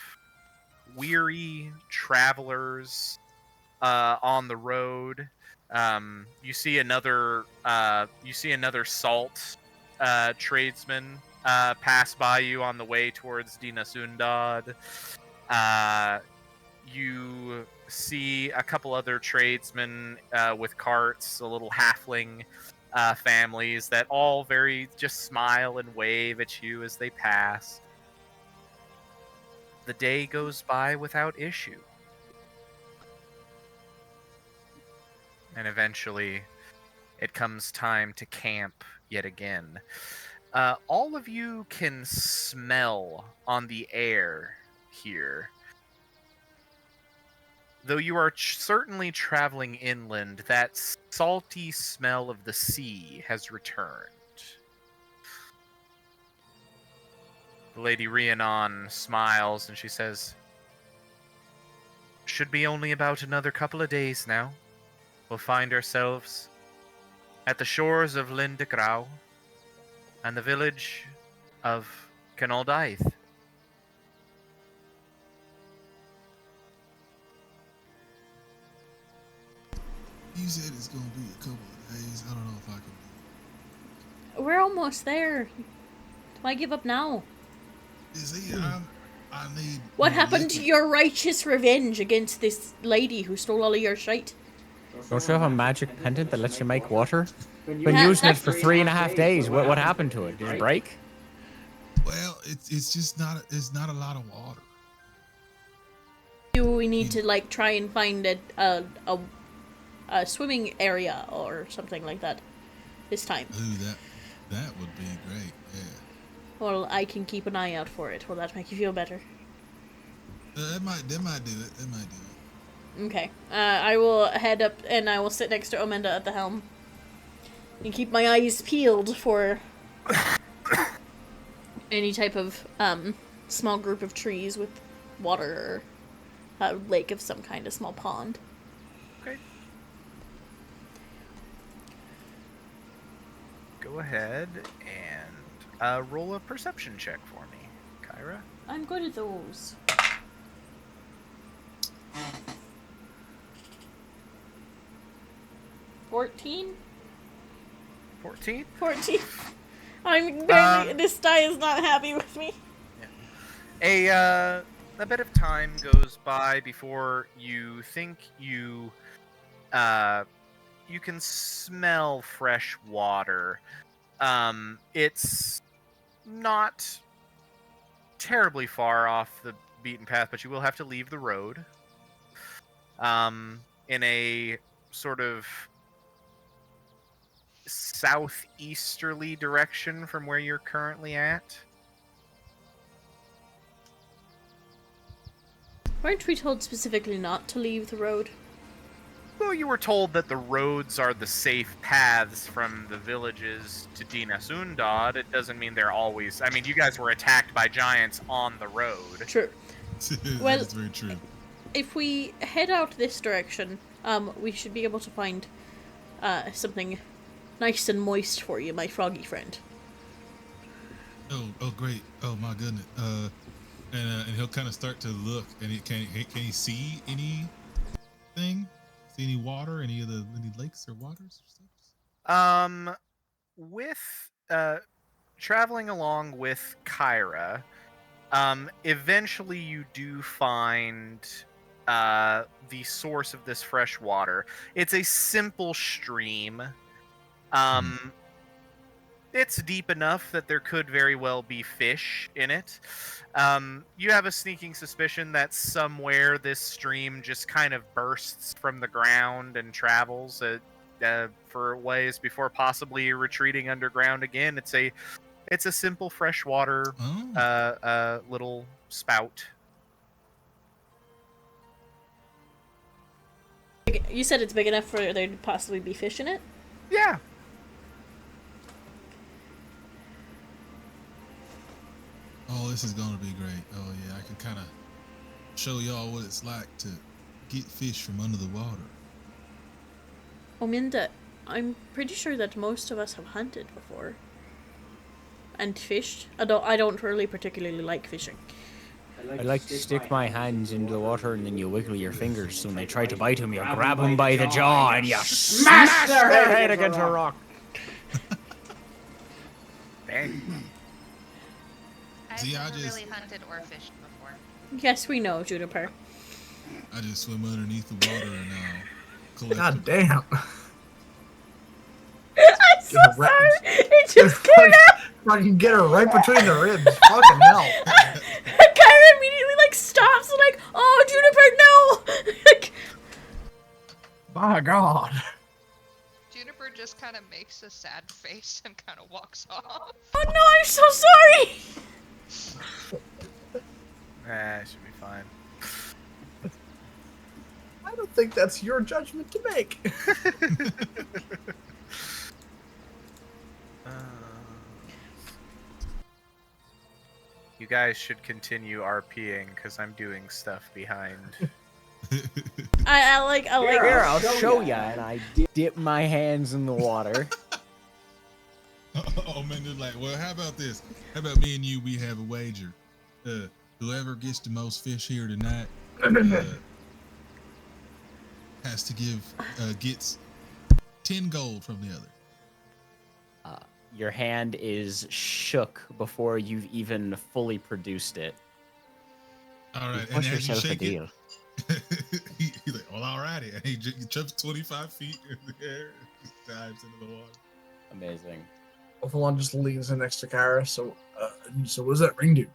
weary travelers on the road, you see another salt tradesman pass by you on the way towards Dina Sundad. You see a couple other tradesmen with carts, a little halfling families that all just smile and wave at you as they pass. The day goes by without issue. And eventually, it comes time to camp yet again. All of you can smell on the air here. Though you are certainly traveling inland, that salty smell of the sea has returned. Lady Rhiannon smiles and she says, "Should be only about another couple of days now. We'll find ourselves at the shores of Lyn de Grau and the village of Canoldaith." You said it's gonna be a couple of days. I don't know if I can do it. We're almost there. Why give up now? See, I need. What happened to your righteous revenge against this lady who stole all of your shite? Don't you have a magic pendant that lets you make water? Been using it for 3.5 days. What happened to it? Did it break? Well, it's just not. It's not a lot of water. Do we need to like try and find a swimming area or something like that this time? Ooh, that would be great. Yeah. Well, I can keep an eye out for it. Will that make you feel better? That might do it. That might do it. Okay. I will head up and I will sit next to Omenda at the helm. And keep my eyes peeled for any type of small group of trees with water or a lake of some kind, a small pond. Okay. Go ahead and roll a perception check for me, Kyra. I'm good at those. 14? 14? 14. I'm barely. This die is not happy with me. Yeah. A bit of time goes by before you think you can smell fresh water. It's not terribly far off the beaten path, but you will have to leave the road. In a sort of southeasterly direction from where you're currently at. Weren't we told specifically not to leave the road? Well, you were told that the roads are the safe paths from the villages to Dina Sundad. It doesn't mean they're always... I mean, you guys were attacked by giants on the road. True. Well, that's very true. If we head out this direction, we should be able to find something nice and moist for you, my froggy friend. Oh, great. Oh, my goodness. And he'll kind of start to look, and can he see anything? See any water? Any lakes or waters or stuff? With traveling along with Kyra, eventually you do find the source of this fresh water. It's a simple stream. It's deep enough that there could very well be fish in it. You have a sneaking suspicion that somewhere this stream just kind of bursts from the ground and travels for ways before possibly retreating underground again. It's a simple freshwater little spout. You said it's big enough for there to possibly be fish in it? Yeah. Oh, this is gonna be great. Oh yeah, I can kind of show y'all what it's like to get fish from under the water. Ominda, I'm pretty sure that most of us have hunted before. And fished. I don't really particularly like fishing. I like to stick my hands into the water and then you wiggle your fingers. So when they try to bite him, you grab him by the jaw and you smash their head against a rock. Dang. I've I never just really hunted or fished before. Yes, we know, Juniper. I just swim underneath the water and collect. God damn. I'm so Get her sorry. right- It just came out. Fucking get her right between the ribs. Fucking hell. Kyra immediately like stops and like, oh, Juniper, no. Like, My God. Juniper just kind of makes a sad face and kind of walks off. oh no, I'm so sorry. It should be fine. I don't think that's your judgment to make. You guys should continue RPing because I'm doing stuff behind. I like. Here, I'll show ya. And I dip my hands in the water. Oh man, they're like, well, how about this? How about me and you? We have a wager. Whoever gets the most fish here tonight has to gets 10 gold from the other. Your hand is shook before you've even fully produced it. All right, Push and as you yourself a shake deal. it, he's like, well, alrighty. And he jumps 25 feet in the air and dives into the water. Amazing. Ophalon just leans in next to Kara. So what does that ring do?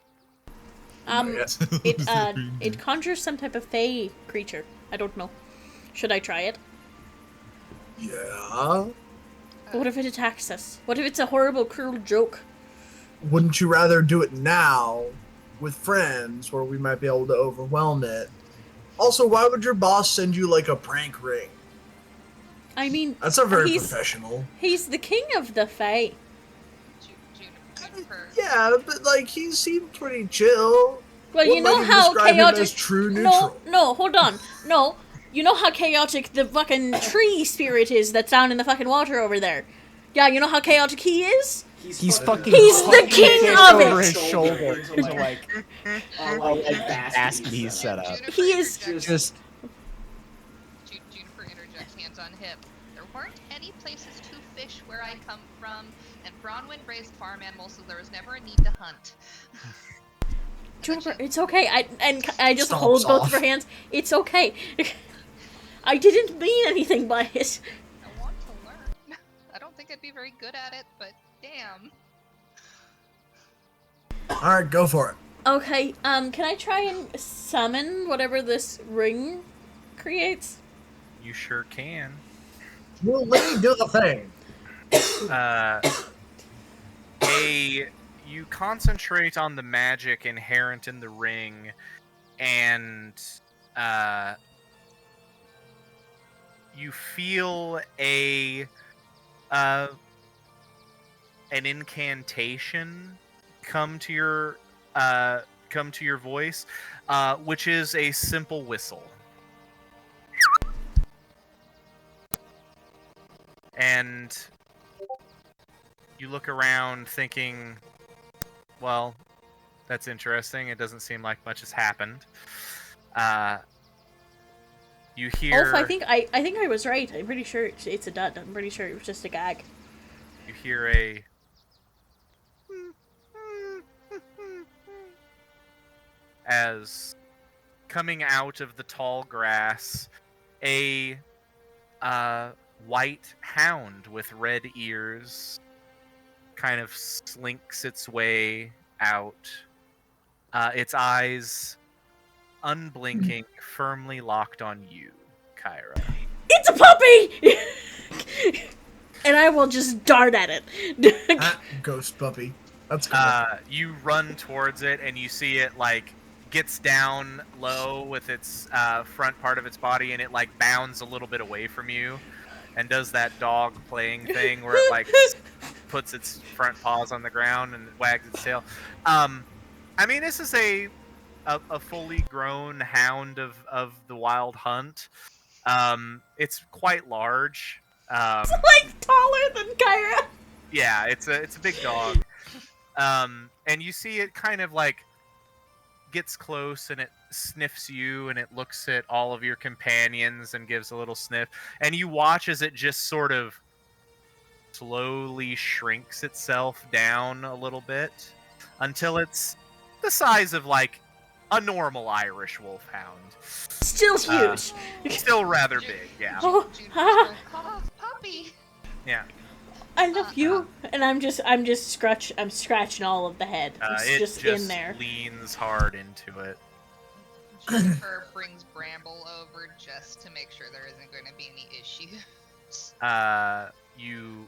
It conjures some type of fey creature. I don't know. Should I try it? Yeah. What if it attacks us? What if it's a horrible, cruel joke? Wouldn't you rather do it now with friends where we might be able to overwhelm it? Also, why would your boss send you like a prank ring? I mean, That's not very professional. He's the king of the fae. Juniper. Yeah, but like he seemed pretty chill. Well, you know how chaotic. As true neutral. No, hold on. No, you know how chaotic the fucking tree spirit is that's down in the fucking water over there. Yeah, you know how chaotic he is. He's He's the king of over it. his shoulder to like Basket set up. He is Just Juniper interjects, hands on hip. There weren't any places to fish where I come from, and Bronwyn raised farm animals, so there was never a need to hunt. Juniper, it's okay. I just Stomps hold both off. of her hands. It's okay. I didn't mean anything by it. I want to learn. I don't think I'd be very good at it, but damn. All right, go for it. Okay, can I try and summon whatever this ring creates? You sure can. Well, let me do the thing. You concentrate on the magic inherent in the ring, and you feel an incantation come to your voice, which is a simple whistle. And you look around thinking, well, that's interesting. It doesn't seem like much has happened. You hear... Also, I think I was right. I'm pretty sure it's a dud. I'm pretty sure it was just a gag. You hear a... as coming out of the tall grass, a white hound with red ears kind of slinks its way out. Its eyes unblinking, firmly locked on you, Kyra. It's a puppy! And I will just dart at it. Ghost puppy. That's cool. You run towards it, and you see it, like, gets down low with its front part of its body, and it, like, bounds a little bit away from you, and does that dog playing thing where it, like, puts its front paws on the ground and wags its tail. I mean, this is a fully grown hound of the Wild Hunt. It's quite large. It's like taller than Kyra. Yeah, it's a big dog. And you see it kind of like gets close and it sniffs you and it looks at all of your companions and gives a little sniff. And you watch as it just sort of slowly shrinks itself down a little bit until it's the size of like a normal Irish wolfhound. Still huge. Still rather big, yeah. Oh, puppy. Yeah. I love you. And I'm scratching all of the head. It's It just in there. leans hard into it. Juniper brings Bramble over just to make sure there isn't going to be any issues. You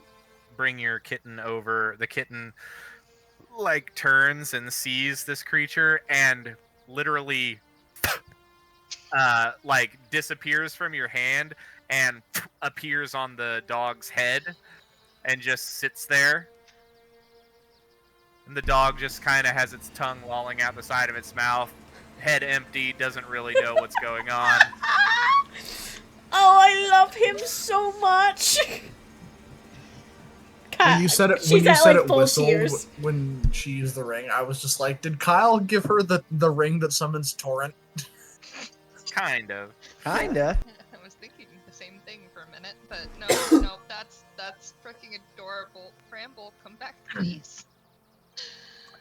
bring your kitten over. The kitten like turns and sees this creature and literally like disappears from your hand and appears on the dog's head and just sits there. And the dog just kind of has its tongue lolling out the side of its mouth, head empty, doesn't really know what's going on. Oh, I love him so much. When you said it, whistled when she used the ring, I was just like, did Kyle give her the ring that summons Torrent? Kind of. Kinda. I was thinking the same thing for a minute, but no, that's freaking adorable. Bramble, come back, please.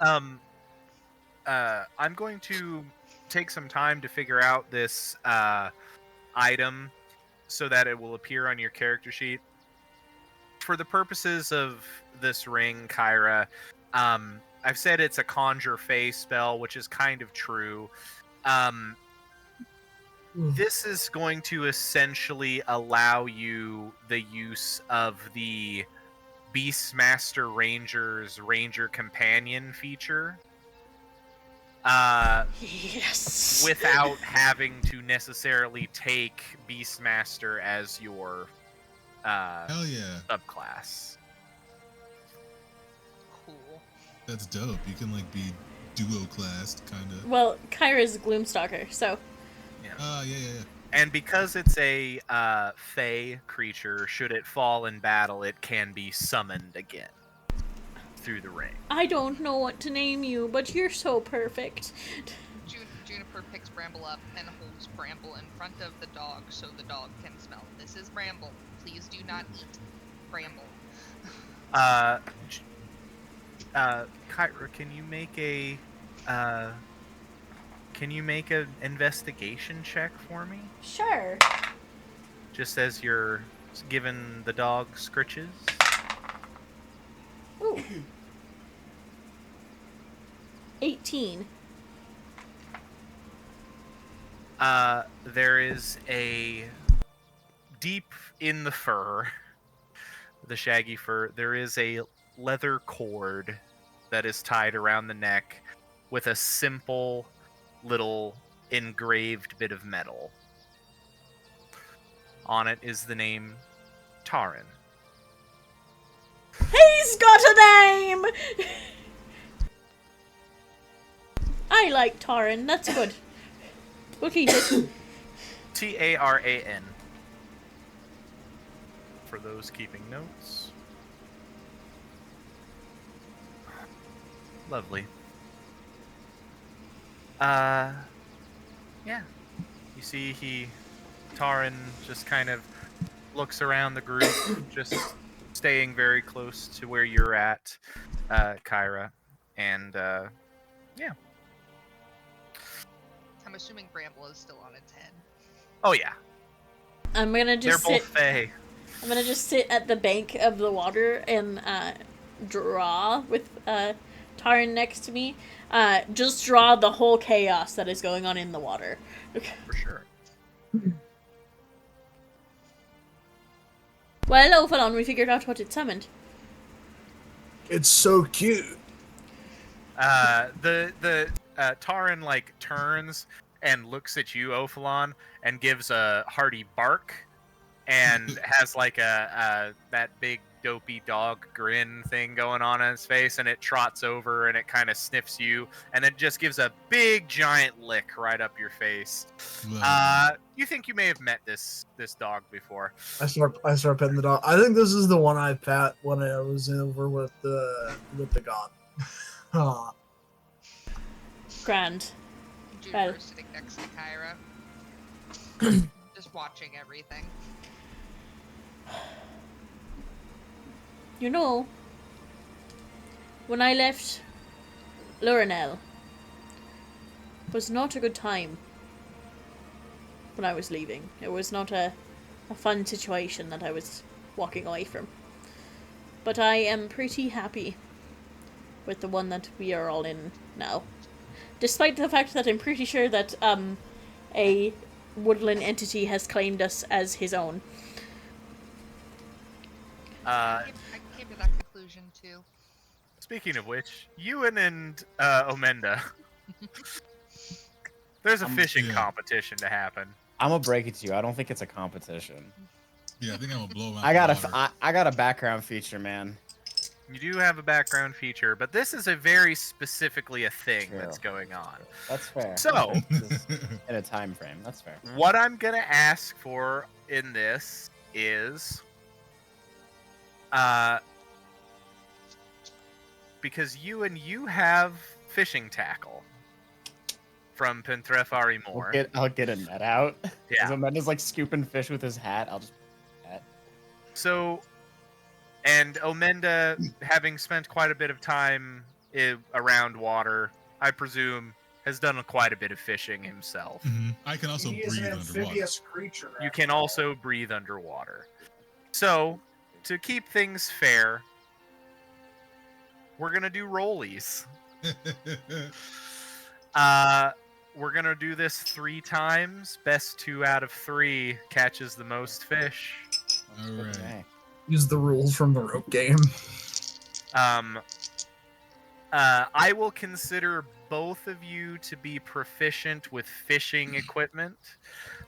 I'm going to take some time to figure out this item so that it will appear on your character sheet. For the purposes of this ring, Kyra, I've said it's a conjure face spell, which is kind of true. This is going to essentially allow you the use of the Beastmaster Ranger's Ranger Companion feature. Yes. Without having to necessarily take Beastmaster as your Hell yeah. subclass. Cool. That's dope. You can like be duo classed kind of. Well, Kyra's Gloomstalker, so. Yeah. And because it's a fey creature, should it fall in battle, it can be summoned again through the ring. I don't know what to name you, but you're so perfect. Juniper picks Bramble up and holds Bramble in front of the dog so the dog can smell. This is Bramble. Please do not eat Bramble. Kyra, can you make an investigation check for me? Sure. Just as you're giving the dog scritches. Ooh. 18. There is a deep in the fur, the shaggy fur, there is a leather cord that is tied around the neck with a simple little engraved bit of metal. On it is the name Taran. He's got a name! I like Taran, that's good. We'll keep it. Taran. For those keeping notes. Lovely. Yeah. You see Taran just kind of looks around the group, just staying very close to where you're at, Kyra. And, yeah. I'm assuming Bramble is still on its head. Oh, yeah. I'm gonna just They're both fey. I'm gonna just sit at the bank of the water and draw with Taran next to me. Just draw the whole chaos that is going on in the water. For sure. Well, Ophalon, we figured out what it summoned. It's so cute. The Taran like turns and looks at you, Ophalon, and gives a hearty bark, and has like a that big dopey dog grin thing going on his face, and it trots over and it kind of sniffs you, and then just gives a big giant lick right up your face. You think you may have met this dog before? I start petting the dog. I think this is the one I pat when I was over with the god. Aw. Grand. Juniper's sitting next to Kyra. Just watching everything. You know, when I left Lurinel, was not a good time when I was leaving. It was not a fun situation that I was walking away from. But I am pretty happy with the one that we are all in now. Despite the fact that I'm pretty sure that a woodland entity has claimed us as his own. I came to that conclusion too. Speaking of which, Ewan and Omenda, there's a fishing competition to happen. I'm gonna break it to you. I don't think it's a competition. Yeah, I think I'm gonna blow him out. I got a background feature, man. You do have a background feature, but this is a very specifically a thing that's going on. That's fair. So, in a time frame, that's fair. What I'm gonna ask for in this is, because you have fishing tackle from Pentrefari Moor. I'll get a net out. Yeah. Omenda's like scooping fish with his hat. I'll just. So. And Omenda, having spent quite a bit of time around water, I presume, has done quite a bit of fishing himself. Mm-hmm. I can also He breathe is an underwater. amphibious creature. You can also breathe underwater. So, to keep things fair, we're going to do rollies. We're going to do this 3 times. Best 2 out of 3 catches the most fish. All right. Use the rules from the rope game. I will consider both of you to be proficient with fishing equipment.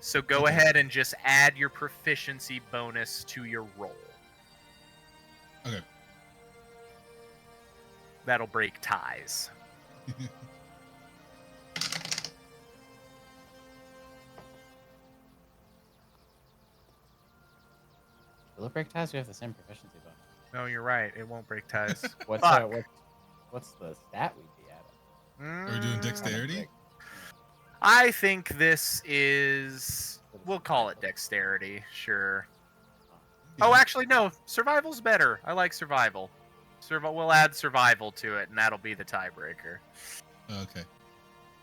So go ahead and just add your proficiency bonus to your roll. Okay. That'll break ties. Will it break ties? We have the same proficiency bonus. No, you're right. It won't break ties. What's the stat we'd be at? Are we doing dexterity? I think this is... We'll call it dexterity, sure. Oh, actually, no. Survival's better. I like survival. We'll add survival to it, and that'll be the tiebreaker. Okay.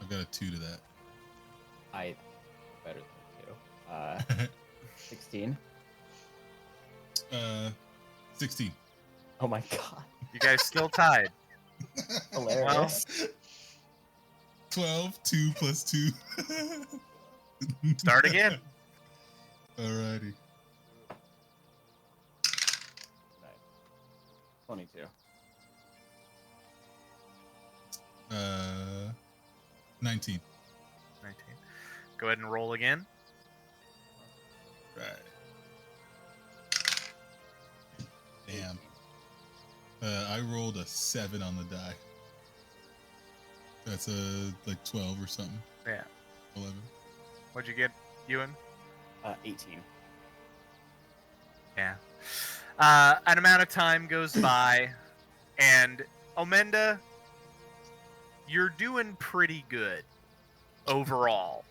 I've got a 2 to that. Better than 2. 16. 16. Oh my god. You guys still tied. Hilarious. Well, 12, 2 plus 2. Start again. Alrighty. 22. 19. 19. Go ahead and roll again. Right. Damn. I rolled a 7 on the die. That's like 12 or something. Yeah. 11. What'd you get, Ewan? 18. Yeah. An amount of time goes by, and Omenda, you're doing pretty good overall.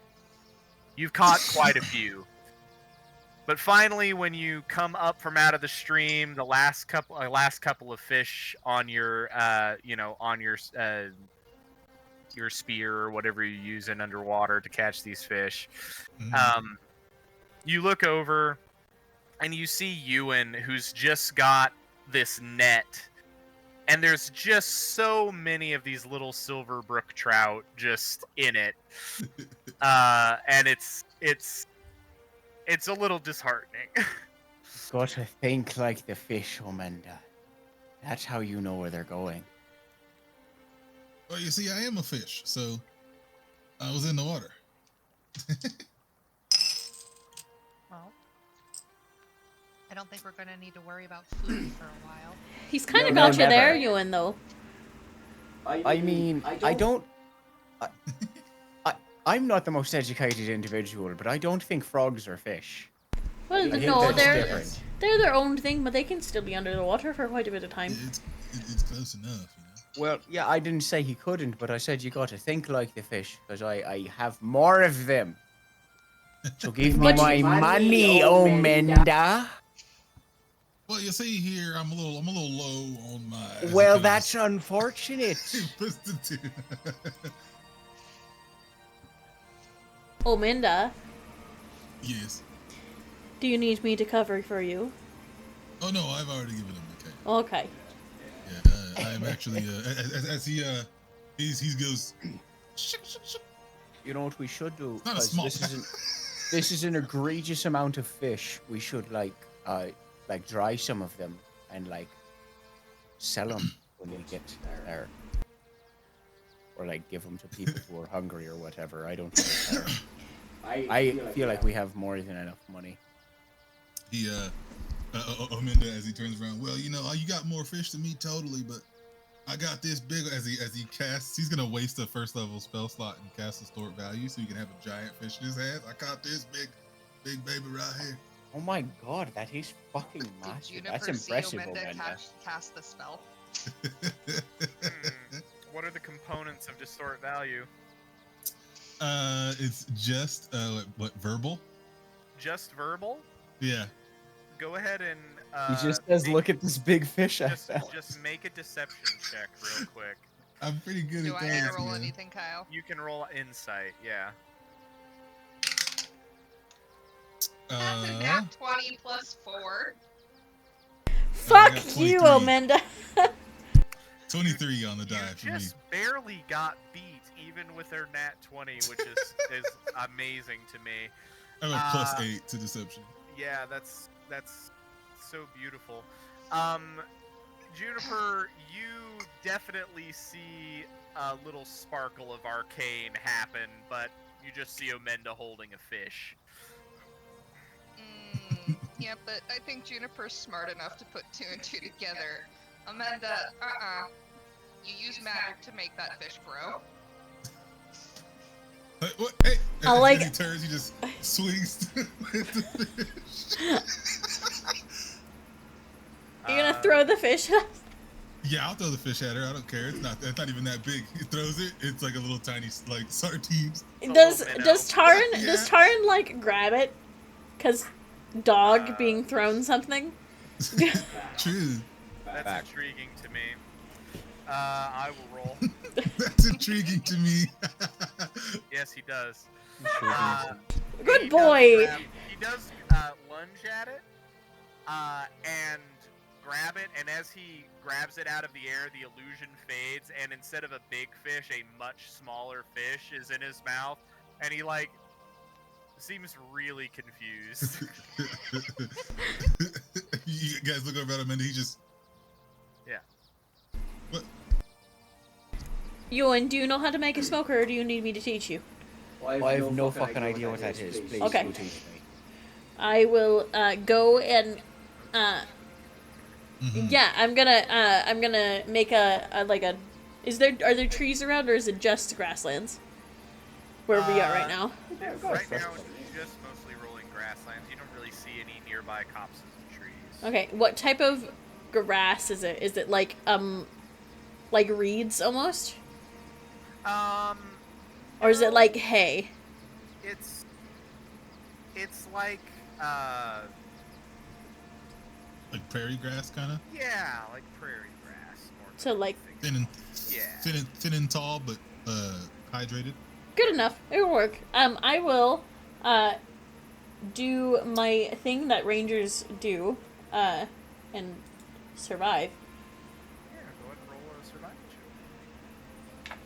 You've caught quite a few. But finally, when you come up from out of the stream, the last couple of fish on your, your spear or whatever you're using underwater to catch these fish, you look over and you see Ewan, who's just got this net, and there's just so many of these little silver brook trout just in it, and it's a little disheartening. Gotta think like the fish, Omenda. That's how you know where they're going. Well, you see, I am a fish, so I was in the water. Well, I don't think we're going to need to worry about food for a while. He's kind of No, got you never. there, Ewan, though. I mean, I'm not the most educated individual, but I don't think frogs are fish. Well, I think no, that's they're different. their own thing, but they can still be under the water for quite a bit of time. It's close enough, you know. Well, yeah, I didn't say he couldn't, but I said you got to think like the fish, because I have more of them. So give me But my Money, money, Omenda. Omenda. Well, you see here, I'm a little low on my. Well, that's unfortunate. Prostitute. Ominda, Yes. do you need me to cover for you? Oh no, I've already given him the cake. Okay. Yeah, I am actually as he goes. You know what we should do? Not a 'Cause small. this is an egregious amount of fish. We should like dry some of them and like sell them when we get there, or like give them to people who are hungry or whatever. I don't know. I feel like we have more than enough money. He Ominda, as he turns around, well, you know, you got more fish than me, totally, but I got this big. As he casts, he's gonna waste a first level spell slot and cast Distort Value, so he can have a giant fish in his hands. I caught this big baby right here. Oh my god, that is fucking massive. That's impressive, Ominda. Cast the spell. What are the components of Distort Value? It's just verbal? Just verbal? Yeah. Go ahead and He just says, "Look at this big fish I found." Just make a deception check real quick. I'm pretty good Do at I that. have to roll anything, Kyle? You can roll insight, yeah. That's a nat 20 plus 4. Fuck got you, 23. Ominda. 23 on the die You for me. just barely got beat, even with their nat 20, which is amazing to me. I have a plus 8 to deception. Yeah, that's so beautiful. Juniper, you definitely see a little sparkle of arcane happen, but you just see Ominda holding a fish. Yeah, but I think Juniper's smart enough to put 2 and 2 together. Amanda, you use magic to make that fish grow. What? Hey! I like- He turns, he just swings with the fish. You're gonna throw the fish at us? Yeah, I'll throw the fish at her. I don't care. It's not even that big. He throws it. It's like a little tiny, like sardines. Does minnow. Taran Yeah. does Taran like grab it? Cause dog being thrown something. True. That's intriguing to me. I will roll. That's intriguing to me. Yes, he does. Good He boy. does lunge at it and grab it, and as he grabs it out of the air, the illusion fades, and instead of a big fish, a much smaller fish is in his mouth, and he like seems really confused. You guys look over at him and he just. Yeah. What? Ewan, do you know how to make a smoker, or do you need me to teach you? I have no fucking idea what that is. Please Okay. do teach me. I will go and Mhm. yeah, I'm gonna make a like a. Are there trees around, or is it just grasslands? Where we are right now. Right now, it's just mostly rolling grasslands. You don't really see any nearby copses and trees. Okay, what type of grass is it? Is it like reeds almost, or is it like hay? It's like Like prairie grass, kind of. yeah, like prairie grass. More So, than like- anything. Thin and Yeah. thin and tall, but hydrated. Good enough. It'll work. I will do my thing that rangers do, and survive. Yeah, go ahead and roll a survival check.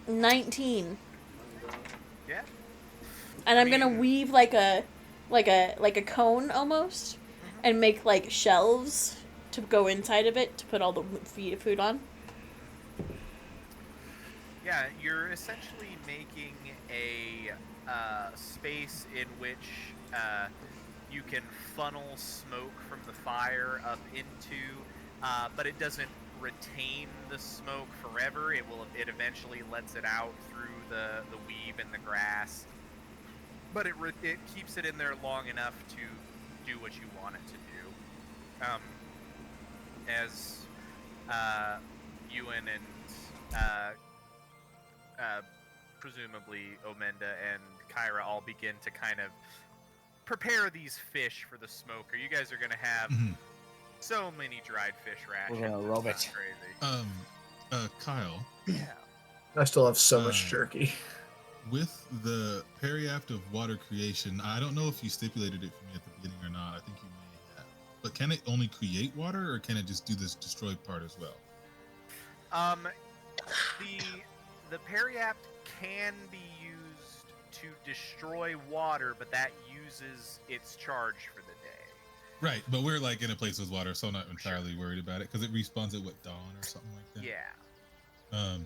19. Yeah. And I'm gonna mean- weave like a cone almost, and make like shelves to go inside of it to put all the food on. Yeah, you're essentially making a space in which you can funnel smoke from the fire up into, but it doesn't retain the smoke forever. It eventually lets it out through the weave and the grass, but it keeps it in there long enough to do what you want it to do. As Ewan and presumably Ominda and Kyra all begin to kind of prepare these fish for the smoker. You guys are going to have Mhm. so many dried fish rations. We're gonna it's rub not it. Crazy. Kyle, Yeah. I still have so much jerky. With the periapt of water creation, I don't know if you stipulated it for me at the beginning or not. I think you may have. But can it only create water, or can it just do this destroy part as well? The periapt can be used to destroy water, but that uses its charge for the day. Right, but we're like in a place with water, so I'm not entirely worried about it because it respawns at what, dawn or something like that. Yeah.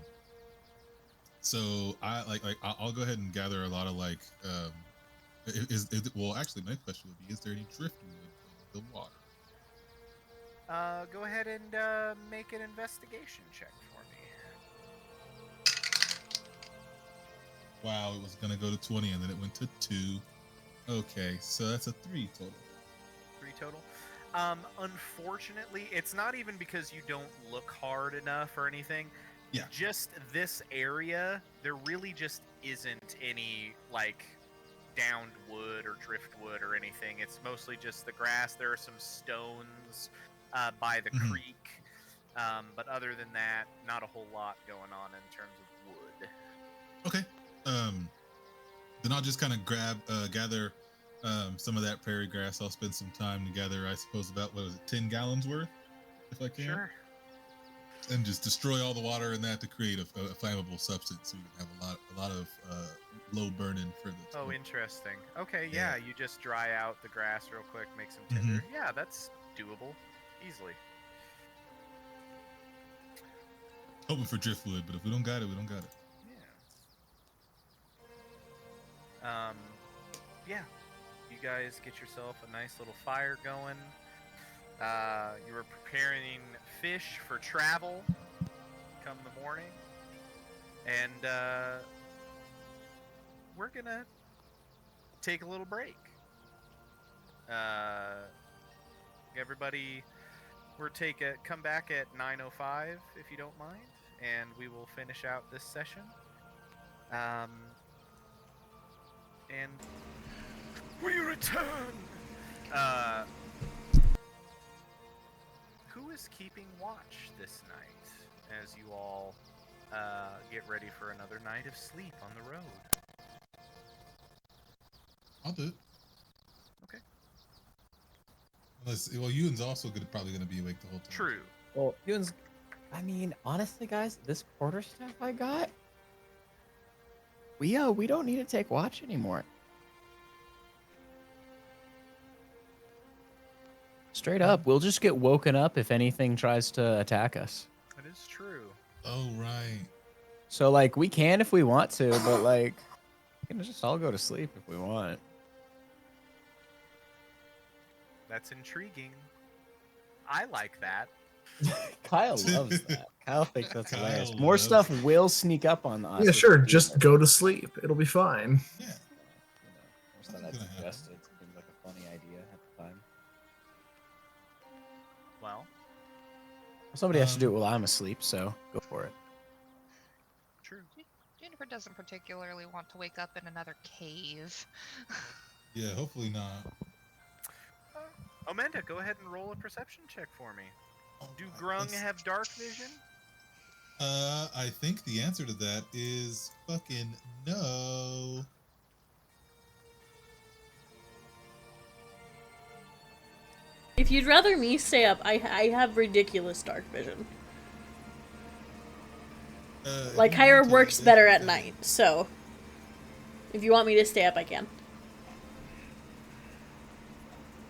So I'll go ahead and gather a lot of like well, actually my question would be, is there any driftwood in the water? Go ahead and make an investigation check for me. Wow, it was gonna go to 20 and then it went to 2. Okay, so that's a 3 total. 3 total. Unfortunately, it's not even because you don't look hard enough or anything. Yeah. Just this area, there really just isn't any like downed wood or driftwood or anything. It's mostly just the grass. There are some stones by the creek, but other than that, not a whole lot going on in terms of wood. Okay. Then I'll just kind of gather some of that prairie grass. I'll spend some time to gather, I suppose, about 10 gallons worth, if I can. Sure. And just destroy all the water in that to create a flammable substance, so we can have a lot of low burning for the. Oh, interesting. Okay, yeah, you just dry out the grass real quick, make some tinder. Yeah, that's doable, easily. Hoping for driftwood, but if we don't got it, we don't got it. Yeah. Yeah. You guys get yourself a nice little fire going. You were preparing fish for travel come the morning, and we're gonna take a little break. Everybody, come back at 9:05 if you don't mind, and we will finish out this session. And we return. Who is keeping watch this night as you all get ready for another night of sleep on the road? I'll do it. Okay. Well, Ewan's also probably gonna be awake the whole time. True. Well, Ewan's. I mean, honestly, guys, this quarter staff I got, we don't need to take watch anymore. Straight up, we'll just get woken up if anything tries to attack us. That is true. Oh, right. So, like, we can if we want to, but, like, we can just all go to sleep if we want. That's intriguing. I like that. Kyle loves that. Kyle thinks that's hilarious. More stuff will sneak up on us. Yeah, sure. Just go to sleep. It'll be fine. Yeah. Most of that suggested seemed like a funny idea at the time. Well, somebody has to do it while I'm asleep, so go for it. True. Juniper doesn't particularly want to wake up in another cave. Yeah, hopefully not. Amanda, go ahead and roll a perception check for me. Do Grung have dark vision? I think the answer to that is fucking no. If you'd rather me stay up, I have ridiculous dark vision. Like, Kyra works better at night, so if you want me to stay up, I can.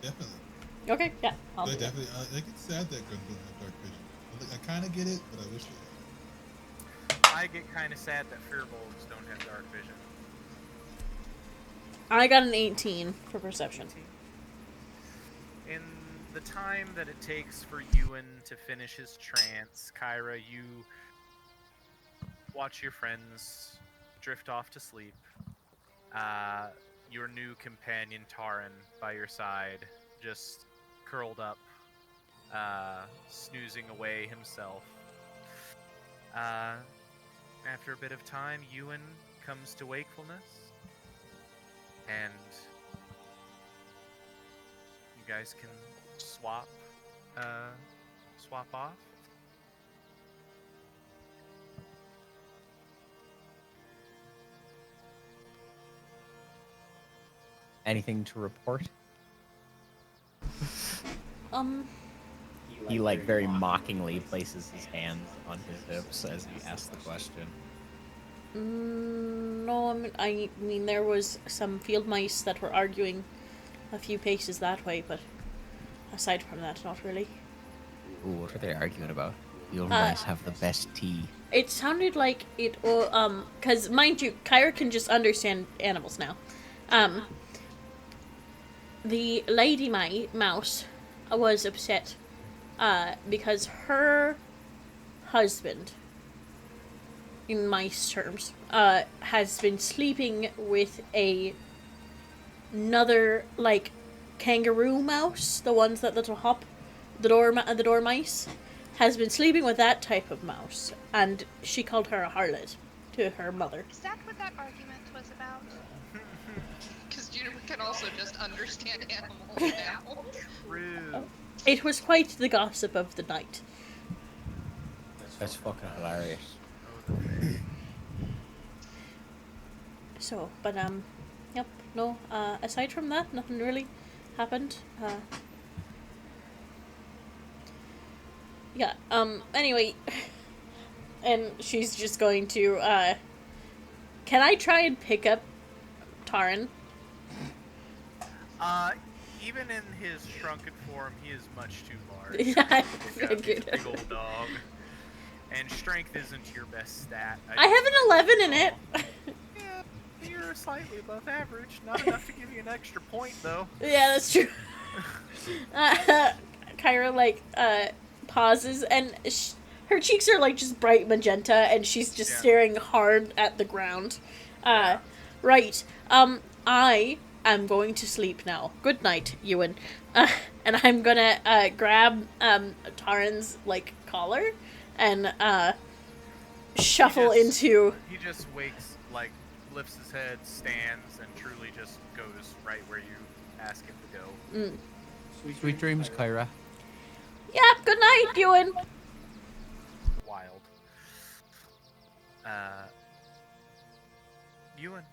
Definitely. Okay, yeah. I definitely. I think it's sad that Grung doesn't have dark vision. I kind of get it, but I wish they had. I get kind of sad that Fearbolgs don't have dark vision. I got an 18 for perception. In the time that it takes for Ewan to finish his trance, Kyra, you watch your friends drift off to sleep. Your new companion, Taran, by your side, just curled up, snoozing away himself. After a bit of time, Ewan comes to wakefulness, and you guys can swap off. Anything to report? He He very mockingly places his hands on his hips as he asks the question. No, I mean there was some field mice that were arguing a few paces that way, but aside from that, not really. Ooh, what are they arguing about? Field mice have the best tea. It sounded like it, because mind you, Kyra can just understand animals now. The lady mouse was upset, because her husband, in mice terms, has been sleeping with another, like, kangaroo mouse, the ones that hop, the door mice, has been sleeping with that type of mouse, and she called her a harlot to her mother. Is that what that argument was about? Because Juniper can also just understand animals now. True. It was quite the gossip of the night. That's fucking hilarious. So, but, yep, no, aside from that, nothing really happened. Yeah, anyway, and she's just going to, can I try and pick up Taran? Even in his shrunken form, he is much too large. Yeah, I He's got this figured. big old dog. And strength isn't your best stat. I have an 11 in it. Yeah, you're slightly above average. Not enough to give you an extra point, though. Yeah, that's true. Kyra, like, pauses, and her cheeks are, like, just bright magenta, and she's just staring hard at the ground. Right. I am going to sleep now. Good night, Ewan. And I'm gonna, grab, Taran's, like, collar, and, shuffle into... He just wakes, like, lifts his head, stands, and truly just goes right where you ask him to go. Sweet dreams, Kyra. Yeah, good night, Ewan. Wild. Ewan,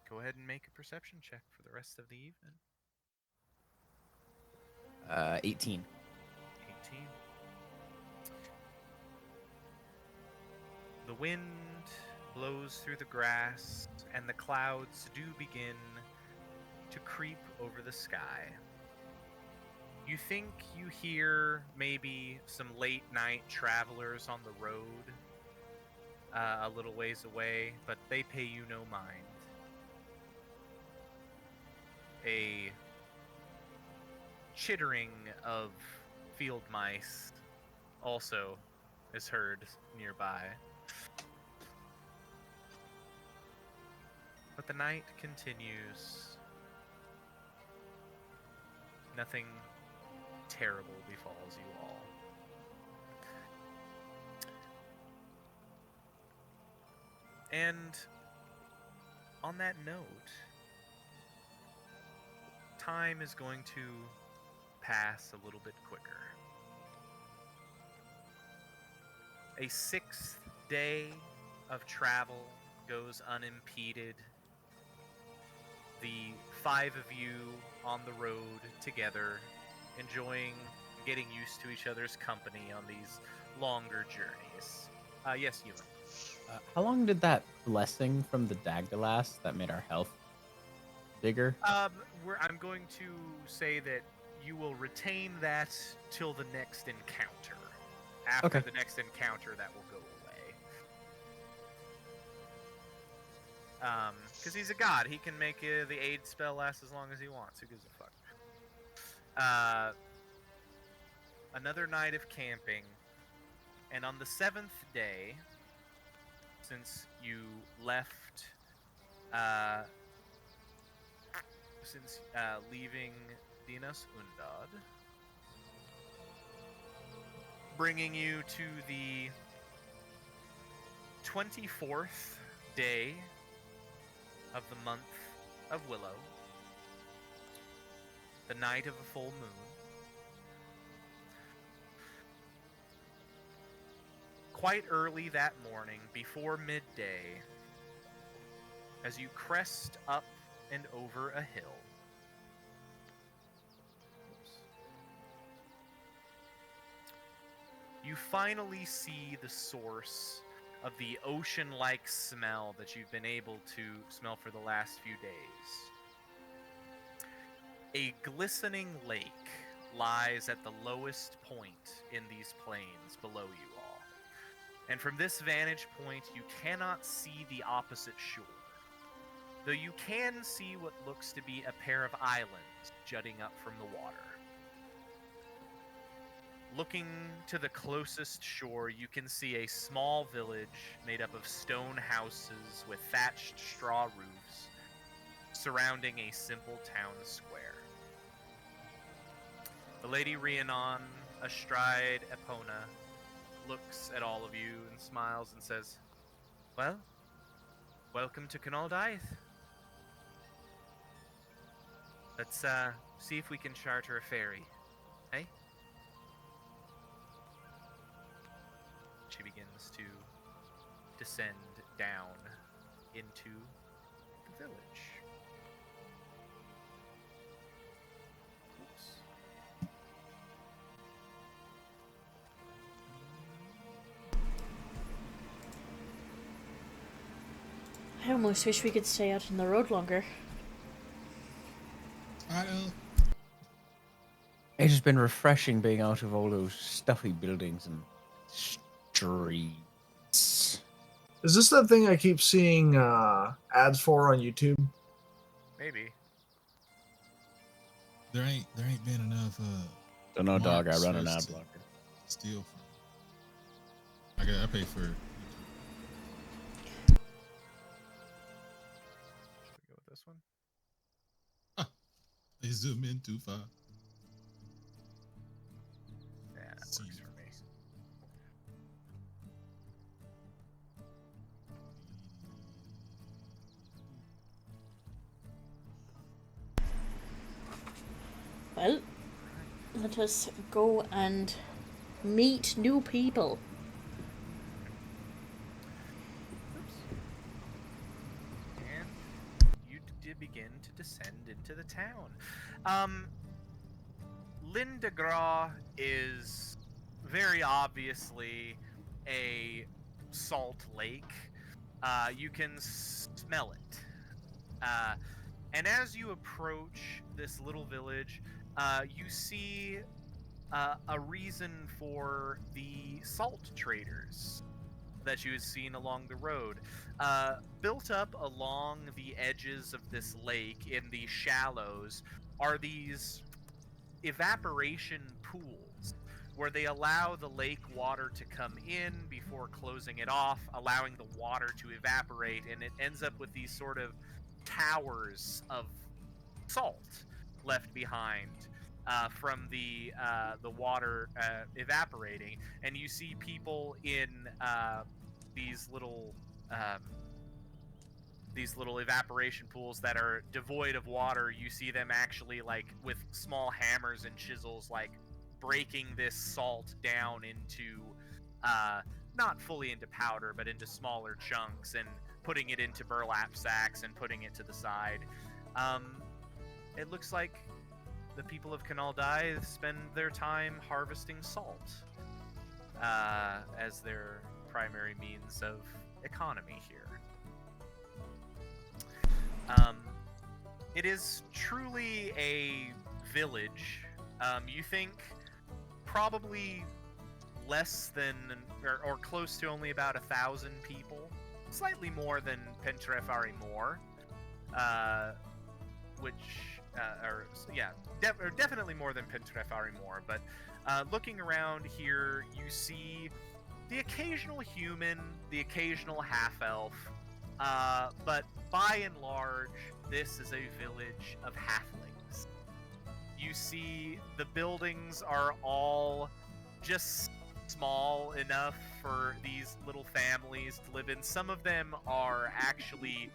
go ahead and make a perception check for the rest of the evening. 18. 18. The wind blows through the grass, and the clouds do begin to creep over the sky. You think you hear maybe some late night travelers on the road a little ways away, but they pay you no mind. A chittering of field mice also is heard nearby. But the night continues. Nothing terrible befalls you all. And on that note, time is going to pass a little bit quicker. A 6th day of travel goes unimpeded. The 5 of you on the road together, enjoying getting used to each other's company on these longer journeys. Yes, Ewan. How long did that blessing from the Dagda last that made our health bigger? I'm going to say that you will retain that till the next encounter. After the next encounter, that will go away. Because he's a god. He can make the aid spell last as long as he wants. Who gives a fuck? Another night of camping. And on the 7th day, since you left, leaving Dinas Undad, bringing you to the 24th day of the month of Willow, the night of a full moon. Quite early that morning, before midday, as you crest up and over a hill. You finally see the source of the ocean-like smell that you've been able to smell for the last few days. A glistening lake lies at the lowest point in these plains below you all. And from this vantage point, you cannot see the opposite shore, though you can see what looks to be a pair of islands jutting up from the water. Looking to the closest shore, you can see a small village made up of stone houses with thatched straw roofs surrounding a simple town square. The Lady Rhiannon, astride Epona, looks at all of you and smiles and says, "Well, welcome to Canal Dythe. Let's see if we can charter a ferry, hey?" She begins to descend down into the village. Oops. I almost wish we could stay out on the road longer. It has been refreshing being out of all those stuffy buildings and streets. Is this that thing I keep seeing ads for on YouTube? Maybe. There ain't been enough. Don't know, dog. I marks run for an us ad to blocker. Steal from. I pay for. Should we go with this one? They zoom in too far. Yeah, that See. works for me. Well, let us go and meet new people. And you did begin to descend into the town. Lindegraw is very obviously a salt lake. You can smell it. And as you approach this little village, you see a reason for the salt traders that you had seen along the road. Built up along the edges of this lake in the shallows are these evaporation pools where they allow the lake water to come in before closing it off, allowing the water to evaporate, and it ends up with these sort of towers of salt left behind from the water evaporating. And you see people in these little evaporation pools that are devoid of water. You see them actually, like, with small hammers and chisels, like, breaking this salt down into not fully into powder, but into smaller chunks, and putting it into burlap sacks and putting it to the side. It looks like the people of Canal Dythe spend their time harvesting salt as their primary means of economy here. It is truly a village. You think probably less than, or close to only about 1,000 people. Slightly more than Pentref Moor, definitely more than Pentref Moor. But looking around here, you see the occasional human, the occasional half-elf, but by and large, this is a village of halflings. You see the buildings are all just small enough for these little families to live in. Some of them are actually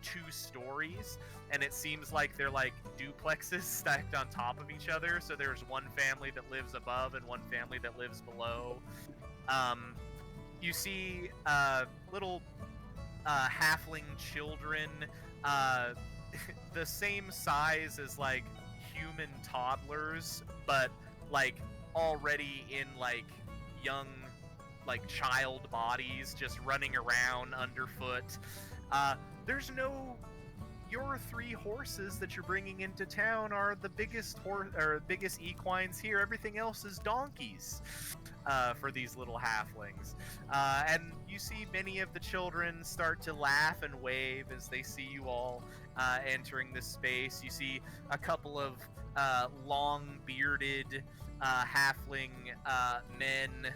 2 stories, and it seems like they're like duplexes stacked on top of each other. So there's one family that lives above and one family that lives below. You see little halfling children the same size as like human toddlers, but like already in like young like child bodies just running around underfoot. There's no your 3 horses that you're bringing into town are the biggest biggest equines here. Everything else is donkeys for these little halflings. And you see many of the children start to laugh and wave as they see you all entering this space. You see a couple of long bearded halfling men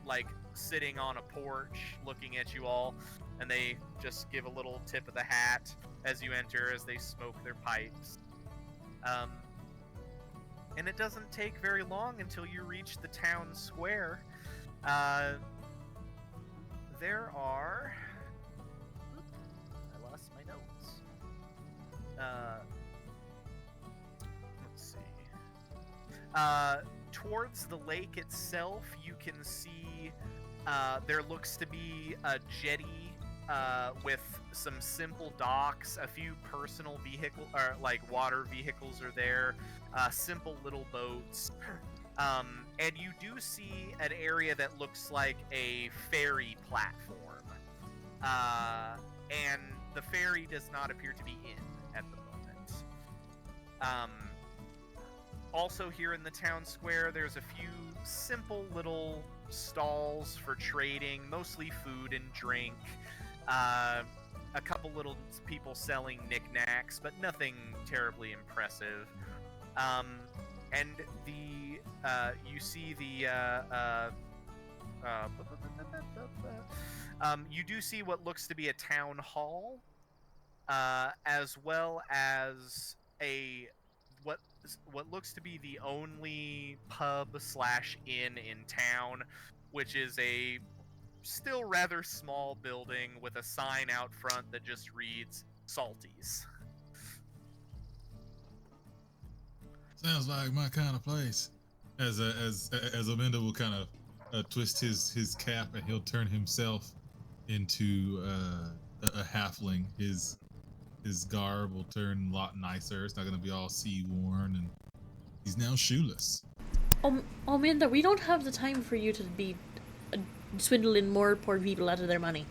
like sitting on a porch looking at you all, and they just give a little tip of the hat as you enter, as they smoke their pipes. And it doesn't take very long until you reach the town square. There are... I lost my notes. Let's see. Towards the lake itself, you can see there looks to be a jetty with some simple docks. A few personal vehicle or like water vehicles are there. Simple little boats. And you do see an area that looks like a ferry platform. And the ferry does not appear to be in at the moment. Also here in the town square, there's a few simple little stalls for trading, mostly food and drink. A couple little people selling knickknacks, but nothing terribly impressive. And the you see the you do see what looks to be a town hall, as well as a what looks to be the only pub/inn in town, which is a still rather small building with a sign out front that just reads Salties. Sounds like my kind of place. As Ominda will kind of twist his cap, and he'll turn himself into a halfling. His garb will turn a lot nicer. It's not going to be all sea-worn, and he's now shoeless. Ominda, we don't have the time for you to be swindling more poor people out of their money.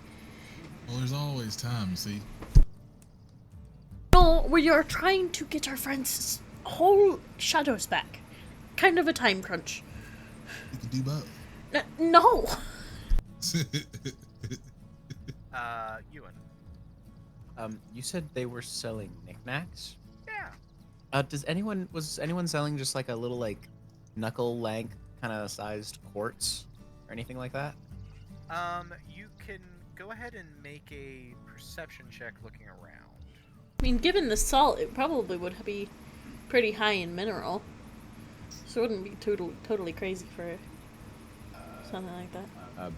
Well, there's always time, see? No, we are trying to get our friends' whole shadows back. Kind of a time crunch. You can do both. No! Ewan. You said they were selling knickknacks? Yeah. Was anyone selling just like a little like knuckle length kind of sized quartz or anything like that? You can go ahead and make a perception check looking around. I mean, given the salt, it probably would be pretty high in mineral. So it wouldn't be totally crazy for something like that.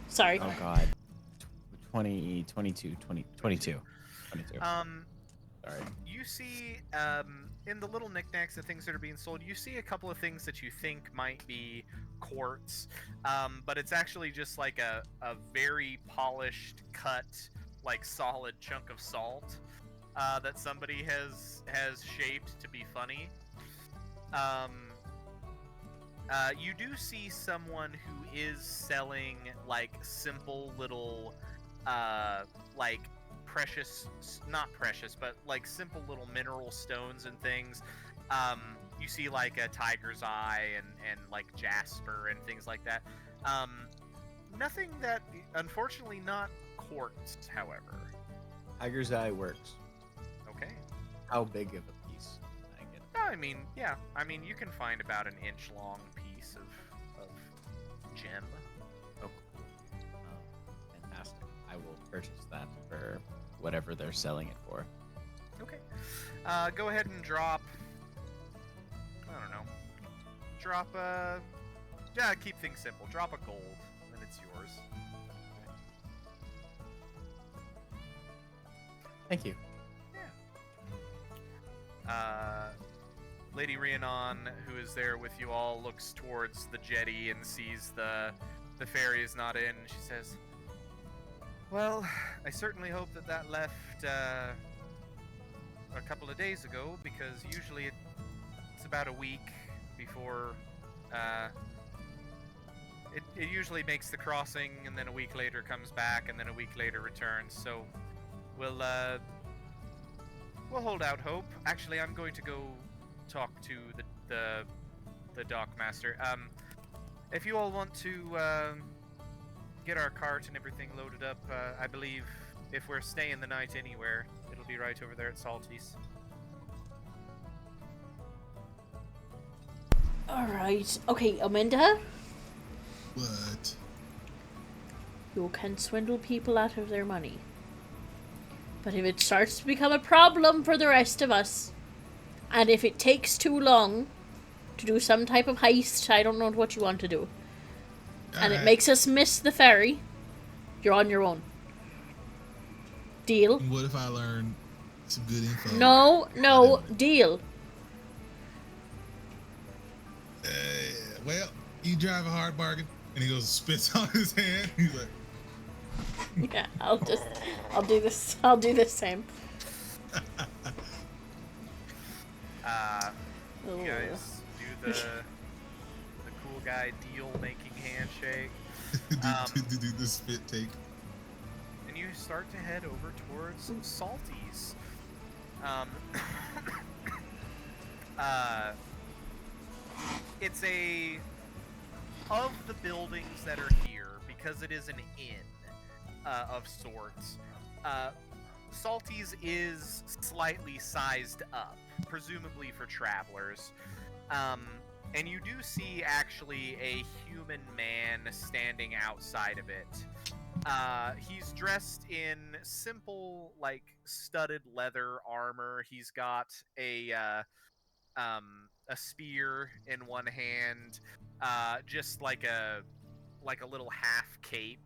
Sorry. Oh god. 22. Sorry. You see, in the little knickknacks and things that are being sold, you see a couple of things that you think might be quartz, but it's actually just like a very polished, cut, like solid chunk of salt that somebody has shaped to be funny. You do see someone who is selling like simple little like not precious, but like simple little mineral stones and things. You see like a tiger's eye and like jasper and things like that. Nothing that, unfortunately, not quartz, however. Tiger's eye works. Okay. How big of a piece can I get? I mean, yeah. I mean, you can find about an inch-long piece of gem. Oh, fantastic. I will purchase that for whatever they're selling it for. Okay. Go ahead and drop... I don't know. Drop a... Yeah, keep things simple. Drop a gold, and it's yours. Thank you. Yeah. Lady Rhiannon, who is there with you all, looks towards the jetty and sees the ferry is not in. She says, "Well, I certainly hope that left a couple of days ago, because usually it's about a week before it usually makes the crossing, and then a week later comes back, and then a week later returns. So we'll hold out hope. Actually, I'm going to go talk to the dock master. If you all want to get our cart and everything loaded up, I believe if we're staying the night anywhere, it'll be right over there at Salty's. Alright. Okay, Ominda? What? You can swindle people out of their money. But if it starts to become a problem for the rest of us, and if it takes too long to do some type of heist, I don't know what you want to do, and it makes us miss the ferry, you're on your own. Deal? And what if I learn some good info? No, deal. Well, you drive a hard bargain. And he goes, spits on his hand. He's like, yeah, I'll do this. I'll do the same. You guys do the cool guy deal making handshake. do the spit take. And you start to head over towards Salty's. It's of the buildings that are here, because it is an inn of sorts, Salty's is slightly sized up, presumably for travelers. And you do see actually a human man standing outside of it. He's dressed in simple, like, studded leather armor. He's got a spear in one hand, just like a little half cape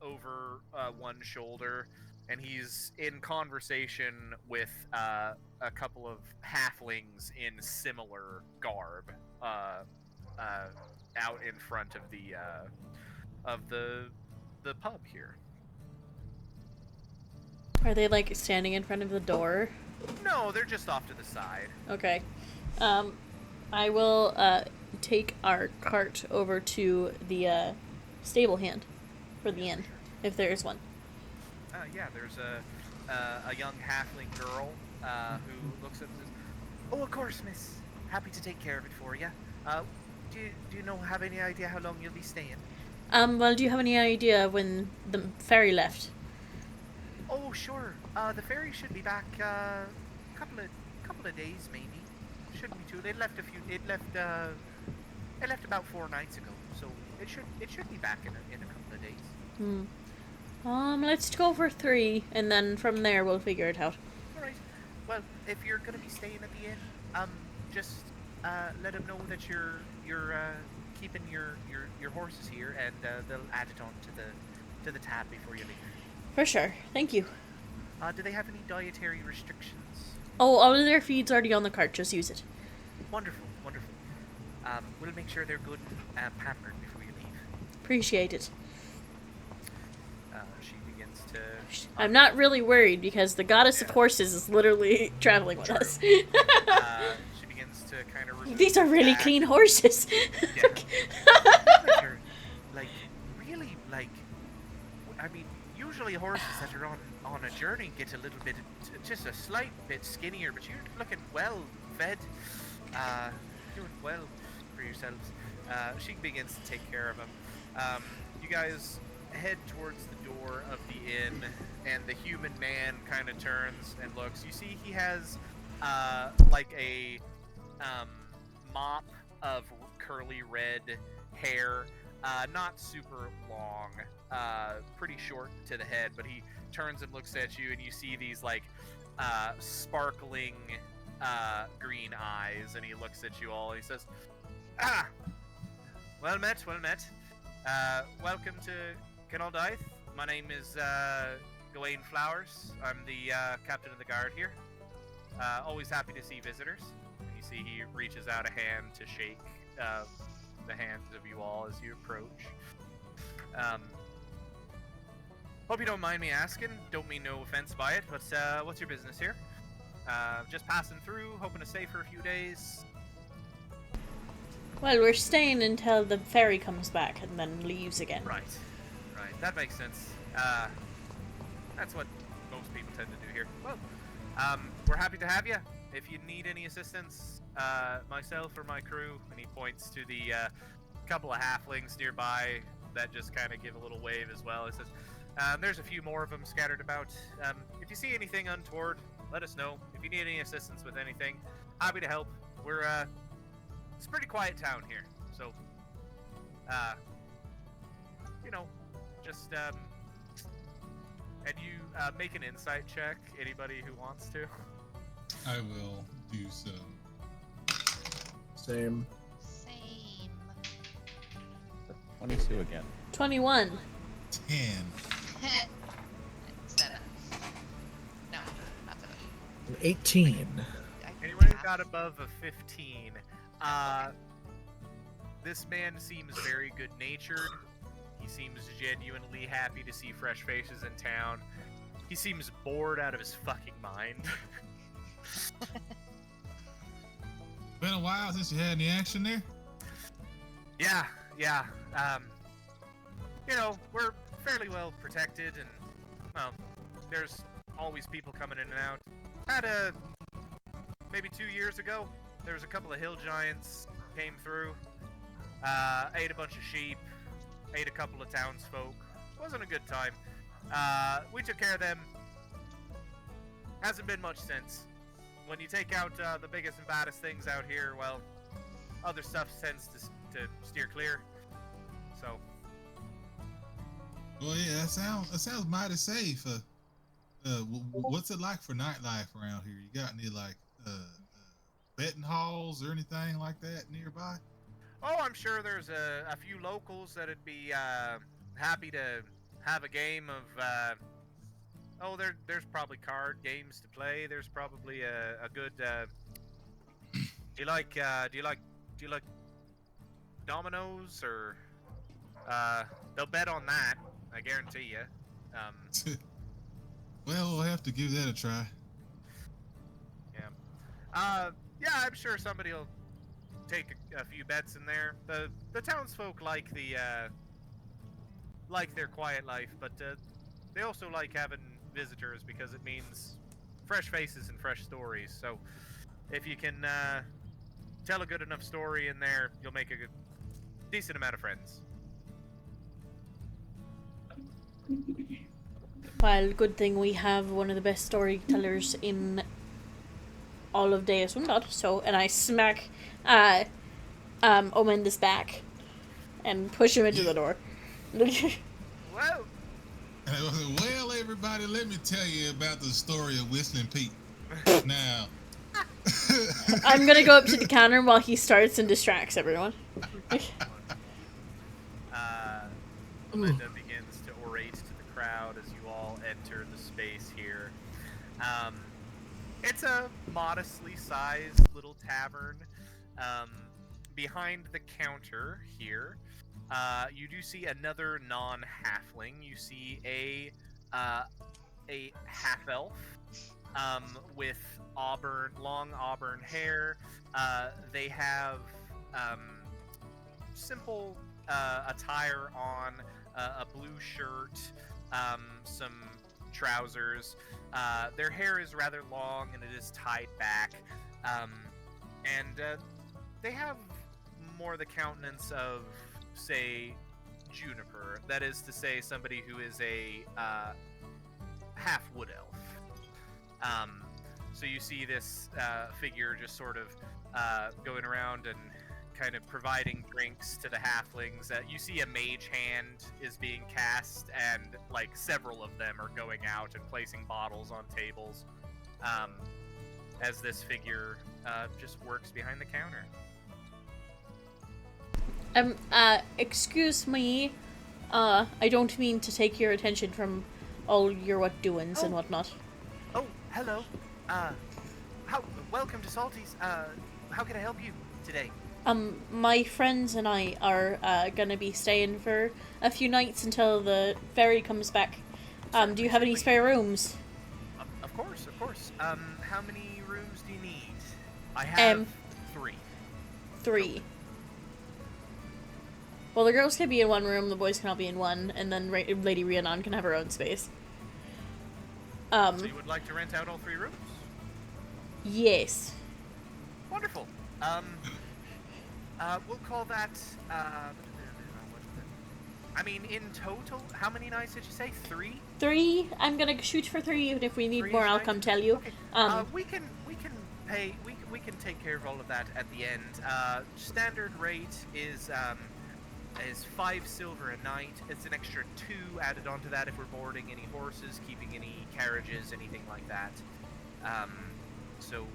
over one shoulder, and he's in conversation with a couple of halflings in similar garb out in front of the pub here. Are they like standing in front of the door? No, they're just off to the side. Okay. I will take our cart over to the stable hand for the inn, if there is one. Yeah, there's a young halfling girl who looks up and says, "Oh, of course, miss. Happy to take care of it for you. Do you have any idea how long you'll be staying?" Well, do you have any idea when the ferry left? Oh, sure. The ferry should be back a couple of days, maybe. Shouldn't be too. It left about 4 nights ago, so it should be back in a couple of days. Let's go for 3, and then from there we'll figure it out. All right. Well, if you're gonna be staying at the inn, just let them know that you're keeping your horses here, and they'll add it on to the tab before you leave. For sure. Thank you. Do they have any dietary restrictions? Oh, all of their feed's already on the cart. Just use it. Wonderful, wonderful. We'll make sure they're good pampered before you leave. Appreciate it. She begins to... I'm not really worried because the goddess of horses is literally traveling with us. She begins to kind of... These are really clean horses. Yeah. Like, really, like... I mean, usually horses that are on a journey get a little bit, just a slight bit skinnier, but you're looking well fed, doing well for yourselves. She begins to take care of him. You guys head towards the door of the inn, and the human man kind of turns and looks. You see he has like a mop of curly red hair, not super long, pretty short to the head, but he turns and looks at you, and you see these like sparkling green eyes, and he looks at you all and he says, "Ah, well met. Welcome to Kenaldythe. My name is Gawain Flowers. I'm the captain of the guard here. Always happy to see visitors." And you see he reaches out a hand to shake the hands of you all as you approach. Hope you don't mind me asking. Don't mean no offense by it, but what's your business here? Just passing through, hoping to stay for a few days. Well, we're staying until the ferry comes back and then leaves again. Right. That makes sense. That's what most people tend to do here. Well, we're happy to have you. If you need any assistance, myself or my crew, and he points to the couple of halflings nearby that just kind of give a little wave as well. He says, there's a few more of them scattered about. If you see anything untoward, let us know. If you need any assistance with anything, happy to help. We're, it's a pretty quiet town here, so, you know, just, and you, make an insight check, anybody who wants to. I will do so. Same. 22 again. 21. 10. 7. No, not 7. 18. Anyone who got above a 15, this man seems very good-natured. He seems genuinely happy to see fresh faces in town. He seems bored out of his fucking mind. Been a while since you had any action there? Yeah. You know, we're fairly well protected, and, well, there's always people coming in and out. Had maybe 2 years ago, there was a couple of hill giants came through, ate a bunch of sheep, ate a couple of townsfolk. Wasn't a good time. We took care of them. Hasn't been much since. When you take out the biggest and baddest things out here, well, other stuff tends to steer clear. So. Well, yeah, that sounds mighty safe. What's it like for nightlife around here? You got any like betting halls or anything like that nearby? Oh, I'm sure there's a few locals that'd be happy to have a game of. Oh, there's probably card games to play. There's probably a good. Do you like dominoes or? They'll bet on that. I guarantee you. Well, we'll have to give that a try. Yeah. Yeah, I'm sure somebody will take a few bets in there. The townsfolk like their quiet life, but they also like having visitors because it means fresh faces and fresh stories. So if you can tell a good enough story in there, you'll make a decent amount of friends. Well, good thing we have one of the best storytellers in all of Deus Undod. So, and I smack Omendus back and push him into the door. Whoa! Well, everybody, let me tell you about the story of Whistling Pete. Now, I'm gonna go up to the counter while he starts and distracts everyone. Linda begins to orate to the crowd as you all enter the space here. It's a modestly sized little tavern. Behind the counter here, you do see another non-halfling. You see a half-elf with long auburn hair. They have simple attire on, a blue shirt, some trousers. Their hair is rather long and it is tied back, and they have more the countenance of, say, Juniper. That is to say, somebody who is a half wood elf. So you see this figure just sort of going around and kind of providing drinks to the halflings. You see a mage hand is being cast, and like several of them are going out and placing bottles on tables as this figure just works behind the counter. Excuse me, I don't mean to take your attention from all your doings and whatnot. Oh, hello. Welcome to Salty's. How can I help you today? My friends and I are gonna be staying for a few nights until the ferry comes back. Do you have any spare rooms? Of course, of course. How many rooms do you need? I have 3. 3. Well, the girls can be in one room, the boys can all be in one, and then Lady Rhiannon can have her own space. So you would like to rent out all 3 rooms? Yes. Wonderful. We'll call that, I mean, in total, how many nights did you say? 3? 3. I'm gonna shoot for 3, even if we need 3 more, I'll nights? come tell you. Okay. We can pay, we can take care of all of that at the end. Standard rate is 5 silver a night. It's an extra 2 added onto that if we're boarding any horses, keeping any carriages, anything like that. So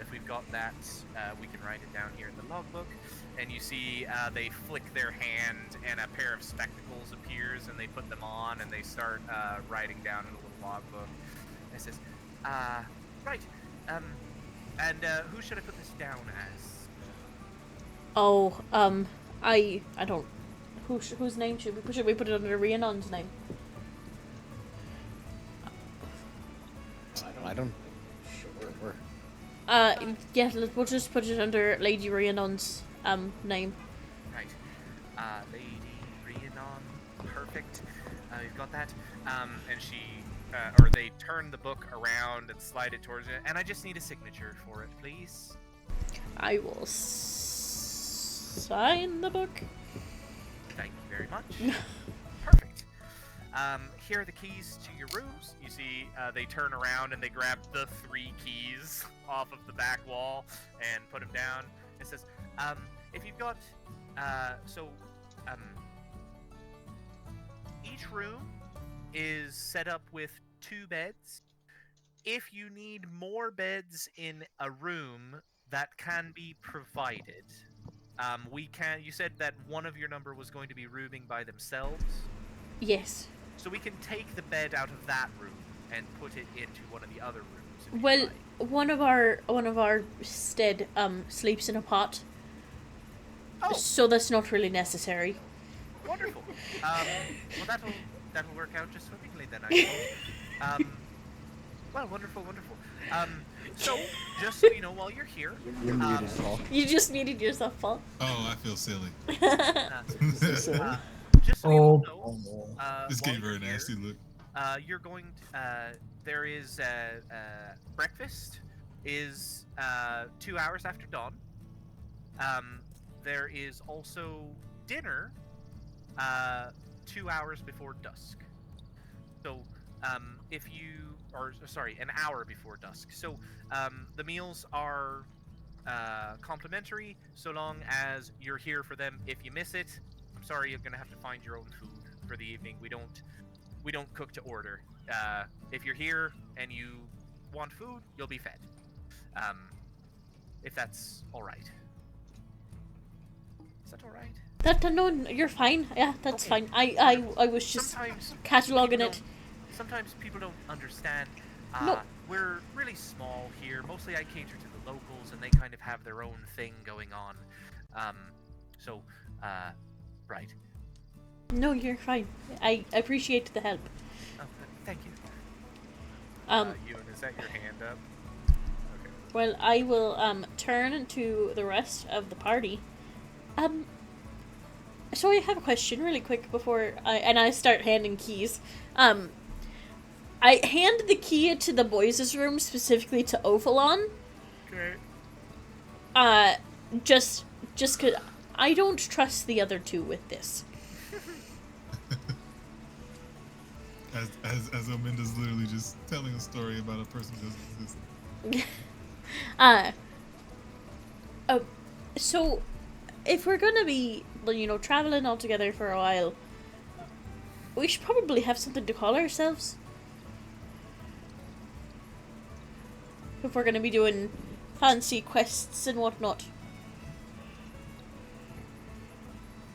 if we've got that, we can write it down here in the logbook. And you see they flick their hand and a pair of spectacles appears and they put them on and they start writing down in a little logbook. It says, right, and who should I put this down as? Oh, I don't... Whose name should we put it under? Rhiannon's name? I don't... Sure. Yeah, we'll just put it under Lady Rhiannon's, name. Right. Lady Rhiannon. Perfect. You've got that. And she, or they turn the book around and slide it towards it. And I just need a signature for it, please. I will sign the book. Thank you very much. Perfect. Here are the keys to your rooms. You see, they turn around and they grab the 3 keys off of the back wall and put them down. It says, if you've got, each room is set up with 2 beds. If you need more beds in a room, that can be provided. You said that one of your number was going to be rooming by themselves? Yes. So we can take the bed out of that room and put it into one of the other rooms. Well, one of our stead sleeps in a pot. Oh. So that's not really necessary. Wonderful. Well, that'll work out just swimmingly then, I suppose. Well, wonderful. So, just so you know, while you're here, you just muted yourself, Paul. Oh, I feel silly. Just so you know, this gave her a nasty look. You're going to, there is breakfast is 2 hours after dawn. There is also dinner 2 hours before dusk. So if you, or sorry, an hour before dusk. So the meals are complimentary so long as you're here for them. If you miss it, I'm sorry, you're gonna have to find your own food for the evening. We don't cook to order. If you're here and you want food, you'll be fed. If that's all right. Is that all right? No, you're fine. Yeah, that's Okay. fine. I was just Sometimes cataloging people it. Sometimes people don't understand. No. We're really small here. Mostly I cater to the locals, and they kind of have their own thing going on. Right. No, you're fine. I appreciate the help. Oh, thank you. Ewan, is that your hand up? Okay. Well, I will turn to the rest of the party. So I have a question really quick before I start handing keys. I hand the key to the boys' room, specifically to Ophalon. Okay. Just cause I don't trust the other 2 with this. As Ominda's literally just telling a story about a person who doesn't exist. So if we're gonna be, traveling all together for a while, we should probably have something to call ourselves. If we're gonna be doing fancy quests and whatnot.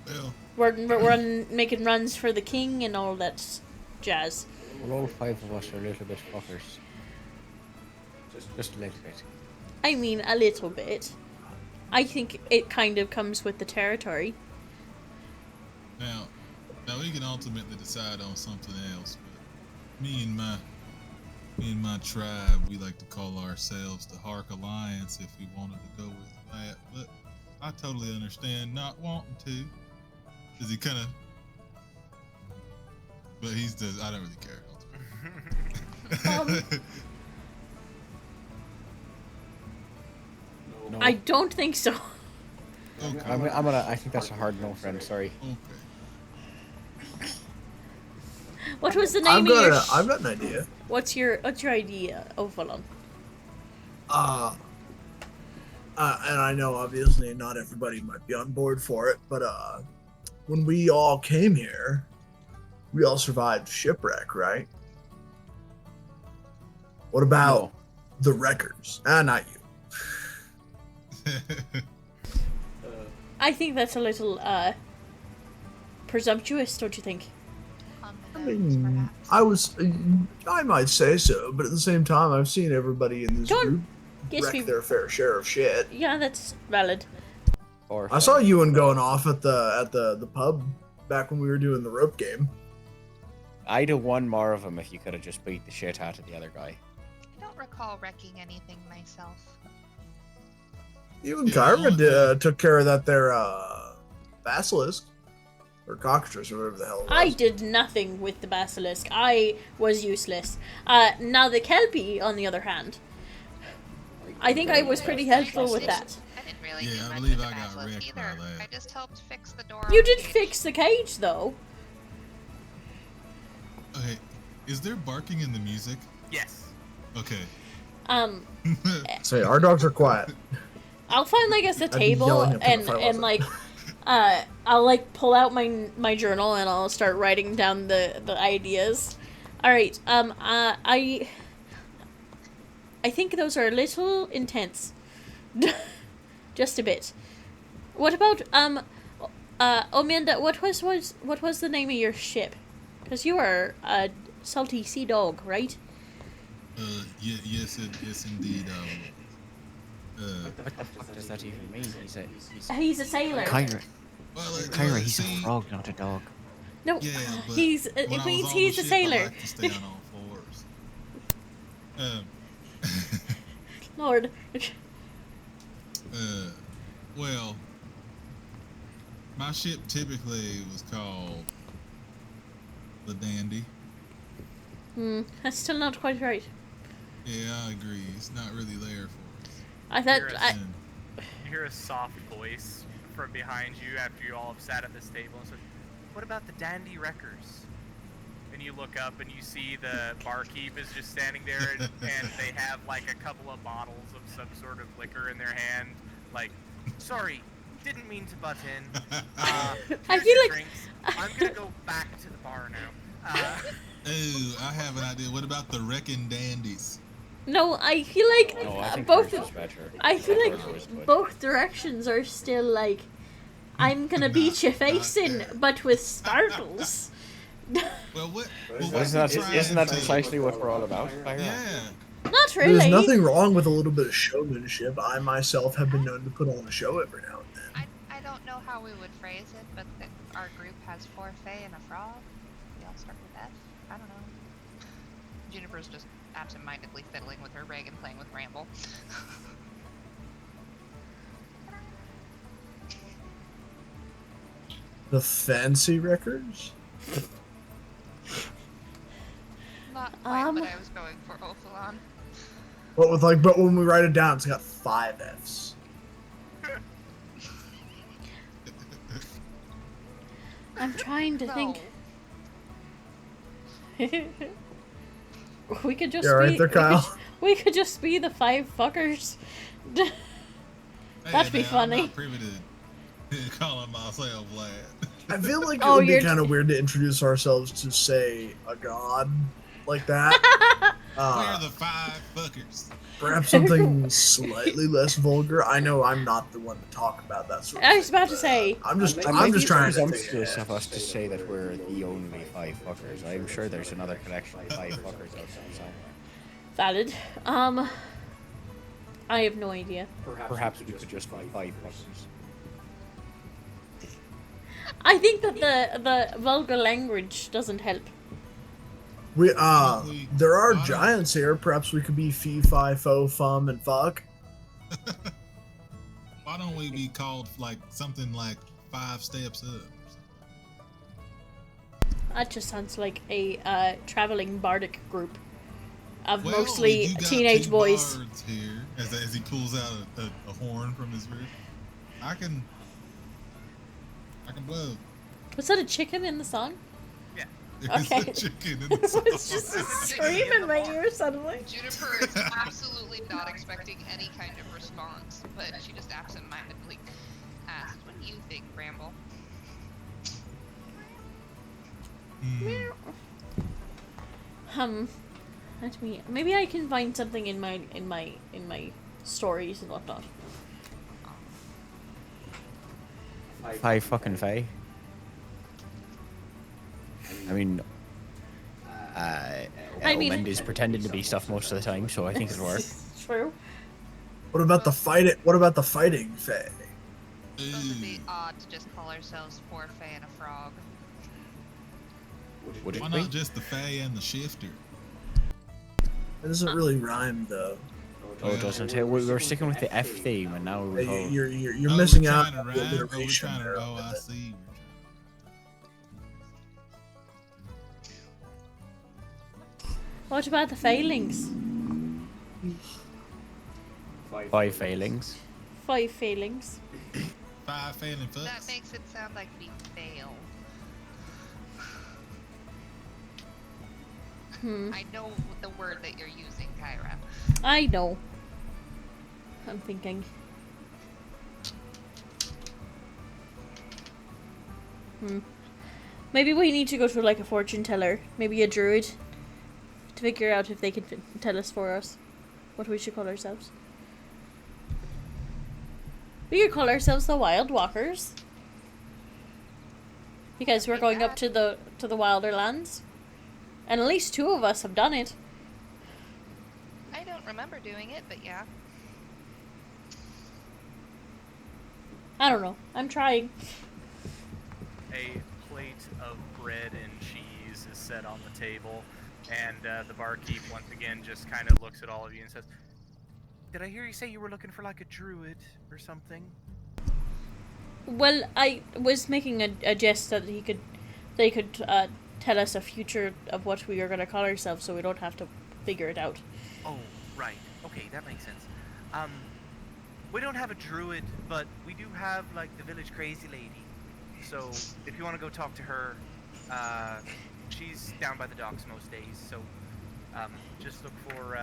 Well, We're making runs for the king and all that jazz. Well, all 5 of us are a little bit fuckers. Just a little bit. I mean, a little bit. I think it kind of comes with the territory. now we can ultimately decide on something else, Me and my tribe, we like to call ourselves the Hark Alliance if we wanted to go with that. But I totally understand not wanting to. Cause he kind of, but he's the. I don't really care. No. I don't think so. Okay. I think that's a hard no, friend. Sorry. Okay. What was the name of your? I've got an idea. What's your idea, Ophalon? And I know obviously not everybody might be on board for it, but when we all came here, we all survived shipwreck, right? What about the wreckers? Not you. I think that's a little presumptuous, don't you think? I mean, I might say so, but at the same time, I've seen everybody in this group wreck their fair share of shit. Yeah, that's valid. I saw Ewan going off at the pub back when we were doing the rope game. I'd have won more of them if you could have just beat the shit out of the other guy. I don't recall wrecking anything myself. You and Kyra took care of that there basilisk or cockatrice or whatever the hell it was. I did nothing with the basilisk. I was useless. Now the kelpie, on the other hand, I think I was pretty helpful with that. I didn't really do I much believe with the I got basilisk wrecked by either. that. I just helped fix the door. You on the did cage. fix the cage, though. Okay, is there barking in the music? Yes. Okay. Say our dogs are quiet. I'll find like a be table yelling at them and if I wasn't. like I'll like pull out my journal and I'll start writing down the ideas. All right. I think those are a little intense. Just a bit. What about Ominda, what was the name of your ship? Because you are a salty sea dog, right? Yes, indeed. What the fuck does that even mean? He's a sailor. Kyra. Well, Kyra, he's a frog, not a dog. No, Yeah, but it when I means was on he's the a ship, I sailor. like to stay on all fours. Lord. Well, my ship typically was called the Dandy. That's still not quite right. Yeah, I agree. It's not really there for us. I thought You hear a soft voice from behind you after you all have sat at this table and said, "What about the Dandy Wreckers?" And you look up and you see the barkeep is just standing there and they have like a couple of bottles of some sort of liquor in their hand. Like, sorry, didn't mean to butt in. I Here's feel your like drinks. I'm gonna go back to the bar now. Ooh, I have an idea. What about the Wrecking Dandies? no, I feel like No, I think both. hers was better. I feel Hers like was good. both directions are still like, I'm gonna beat your face in, but with sparkles. Well, what? Isn't that precisely what we're all about, Kyra? Yeah. Not really. There's nothing wrong with a little bit of showmanship. I myself have been known to put on a show every now and then. I don't know how we would phrase it, but our group has 4 fae and a frog. We all start with F. I don't know. Juniper's just absent-mindedly fiddling with her rig and playing with Ramble. The fancy records? Not quite what I was going for, Ophalon. But when we write it down, it's got 5 Fs. I'm trying to think. We could just You alright there, Kyle? We could just be the 5 fuckers. That'd be I'm funny. not privy to calling myself that. I feel like it Oh, would be you're kind of weird to introduce ourselves to, say, a god like that. We're the 5 fuckers. Perhaps something slightly less vulgar. I know I'm not the one to talk about that sort of I was thing, about to but, say. I'm just It might be trying to think presumptuous ahead. of us to say that we're the only 5 fuckers. I'm sure there's another collection of 5 fuckers out there somewhere. Valid. I have no idea. Perhaps we could just be 5 fuckers. I think that the vulgar language doesn't help. We Probably- there are why don't- giants here. Perhaps we could be fee, fi, fo, fum, and fuck. Why don't we be called like something like 5 steps up? That just sounds like a traveling bardic group of Well, mostly you got teenage 2 boys. bards here, as he pulls out a horn from his wrist. I can blow. Was that a chicken in the song? There's Okay. a chicken in It the was song. just a scream in my ear suddenly. Juniper is absolutely not expecting any kind of response, but she just absentmindedly asked, "What do you think, Bramble?" Let me. Maybe I can find something in my stories and whatnot. 5 fucking Fae. I mean, Elmond is pretending to be stuff most of the time, so I think it'll work. True. What about the fighting? What about the fighting, Faye? It would be odd to just call ourselves 4 Fae and a frog. Would Why it be? not just the Fae and the Shifter? It doesn't really rhyme though. Oh, doesn't it? We were sticking with the F theme, and now we're Hey, all... You're Oh, missing we're out trying to on the rhyme? Oh, we're alliteration trying to. there. Oh, I see. What about the failings? 5 failings. 5 failings. 5 failing fucks. That makes it sound like we fail. I know the word that you're using, Kyra. I know. I'm thinking. Maybe we need to go to like a fortune teller, maybe a druid, to figure out if they can tell us for us what we should call ourselves. We could call ourselves the Wild Walkers, because we're going up to the Wilder Lands, and at least 2 of us have done it. I don't remember doing it, but yeah. I don't know. I'm trying. A plate of bread and cheese is set on the table, and the barkeep once again just kind of looks at all of you and says, "Did I hear you say you were looking for like a druid or something?" Well, I was making a jest that they could tell us a future of what we are going to call ourselves, so we don't have to figure it out. Oh, right. Okay, that makes sense. We don't have a druid, but we do have like the village crazy lady. So if you want to go talk to her, she's down by the docks most days. So just look for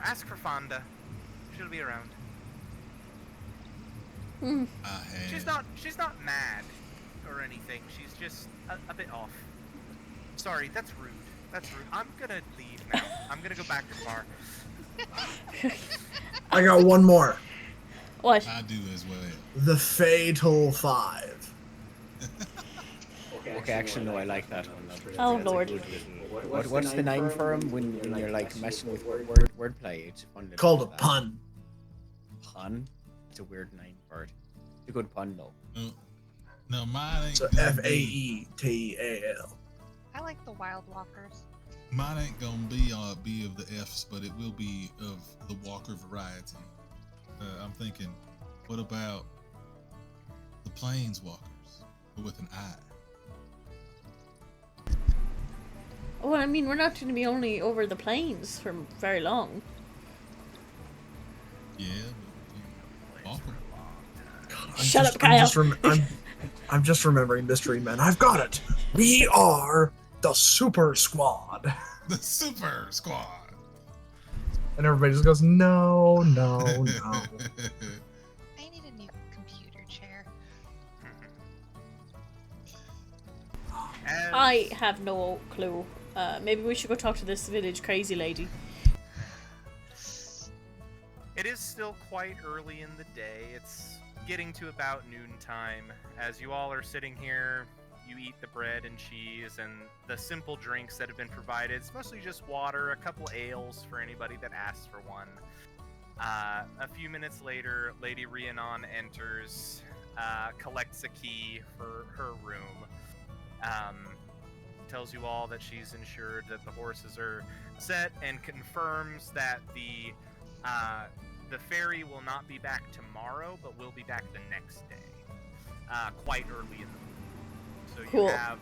ask for Fonda. She'll be around. She's not mad or anything. She's just a bit off. Sorry, that's rude. That's rude. I'm gonna leave now. I'm gonna go back to the bar. I got one more. What? I do as well. The Fatal 5. Okay, actually, no, I like that one. Oh, Lord. What's the name for him when you're like messing with wordplay? It's fun. to Called do a that. pun. Pun? It's a weird name for it. It's a good pun though. No, mine ain't. So gonna be- Faetal. I like the Wild Walkers. Mine ain't gonna be of the F's, but it will be of the Walker variety. I'm thinking, what about the Planeswalkers, but with an I? Well, I mean, we're not going to be only over the plains for very long. Yeah, but Walker. Shut up, Kyle. I'm just remembering Mystery Men. I've got it. We are the Super Squad. The Super Squad. And everybody just goes, no, no, no. I need a new computer chair. I have no clue. Maybe we should go talk to this village crazy lady. It is still quite early in the day. It's getting to about noontime. As you all are sitting here, you eat the bread and cheese and the simple drinks that have been provided. It's mostly just water, a couple ales for anybody that asks for one. A few minutes later, Lady Rhiannon enters, collects a key for her room. Tells you all that she's ensured that the horses are set, and confirms that the ferry will not be back tomorrow, but will be back the next day, quite early in the morning. So Cool. you have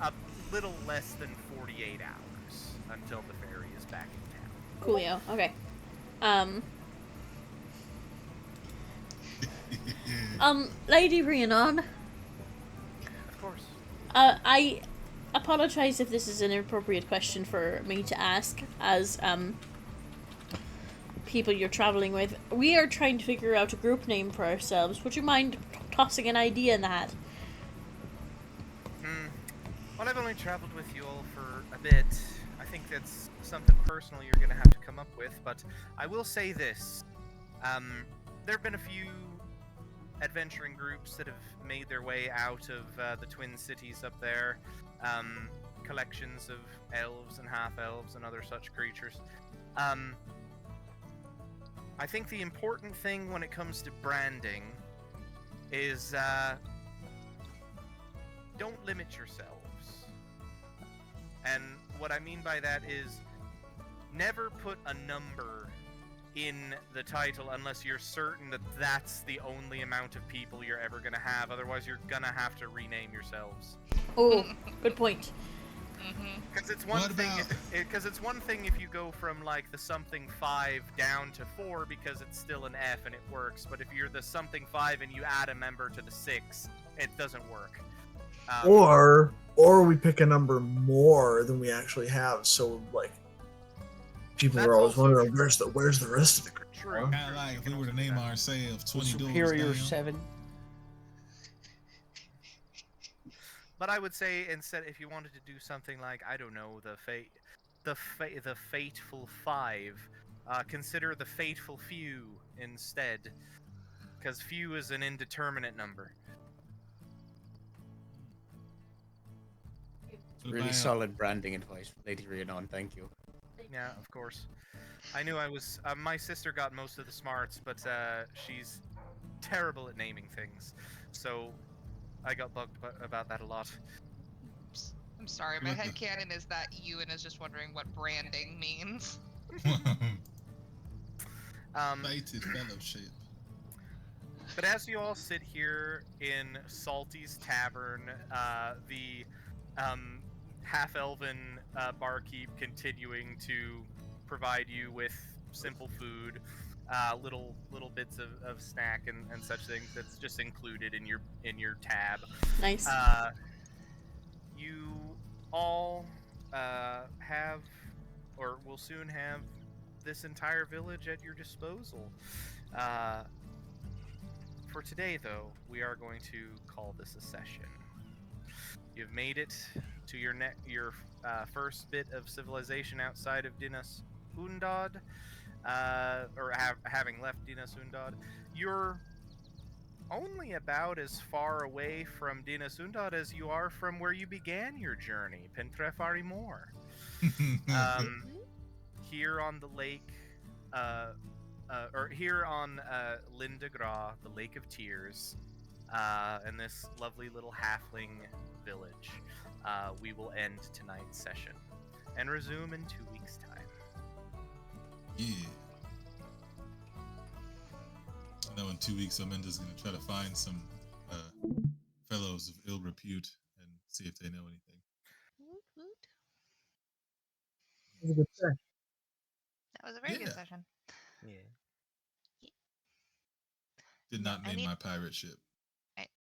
a little less than 48 hours until the ferry is back in town. Coolio. Okay. Lady Rhiannon. Of course. I apologize if this is an inappropriate question for me to ask, as people you're traveling with. We are trying to figure out a group name for ourselves. Would you mind tossing an idea in the hat? Well, I've only traveled with you all for a bit. I think that's something personal you're going to have to come up with, but I will say this. There have been a few adventuring groups that have made their way out of the Twin Cities up there. Collections of elves and half-elves and other such creatures. I think the important thing when it comes to branding is don't limit yourselves. And what I mean by that is never put a number in the title unless you're certain that that's the only amount of people you're ever going to have. Otherwise, you're going to have to rename yourselves. Oh, good point. Because it's one thing. Because it's one thing if you go from like the something 5 down to 4 because it's still an F and it works. But if you're the something 5 and you add a member to the 6, it doesn't work. Or we pick a number more than we actually have. So like, people are always wondering where's the rest of the group. True. Kind of like if we were to name ourselves 20 Superior doors down. 7. But I would say instead, if you wanted to do something like, I don't know, the fateful 5, consider the fateful few instead, because few is an indeterminate number. Really solid branding advice, Lady Rhiannon. Thank you. Yeah, of course. I knew I was. My sister got most of the smarts, but she's terrible at naming things, so I got bugged about that a lot. I'm sorry, my headcanon is that Ewan is just wondering what branding means. Fated fellowship. But as you all sit here in Salty's Tavern, the half-elven barkeep continuing to provide you with simple food, little bits of snack and such things that's just included in your tab. Nice. You all have, or will soon have, this entire village at your disposal. For today, though, we are going to call this a session. You've made it to your first bit of civilization outside of Dinas Undad, or having left Dinas Undad. You're only about as far away from Dinas Undad as you are from where you began your journey, Pentrefari Moor. Here on the lake, or here on Lindagra, the Lake of Tears, in this lovely little halfling village, we will end tonight's session and resume in 2 weeks' time. Yeah. I know in 2 weeks, Aminda's going to try to find some fellows of ill repute and see if they know anything. Woot woot. It was a good session. That was a very good session. Yeah. Did not name my pirate ship.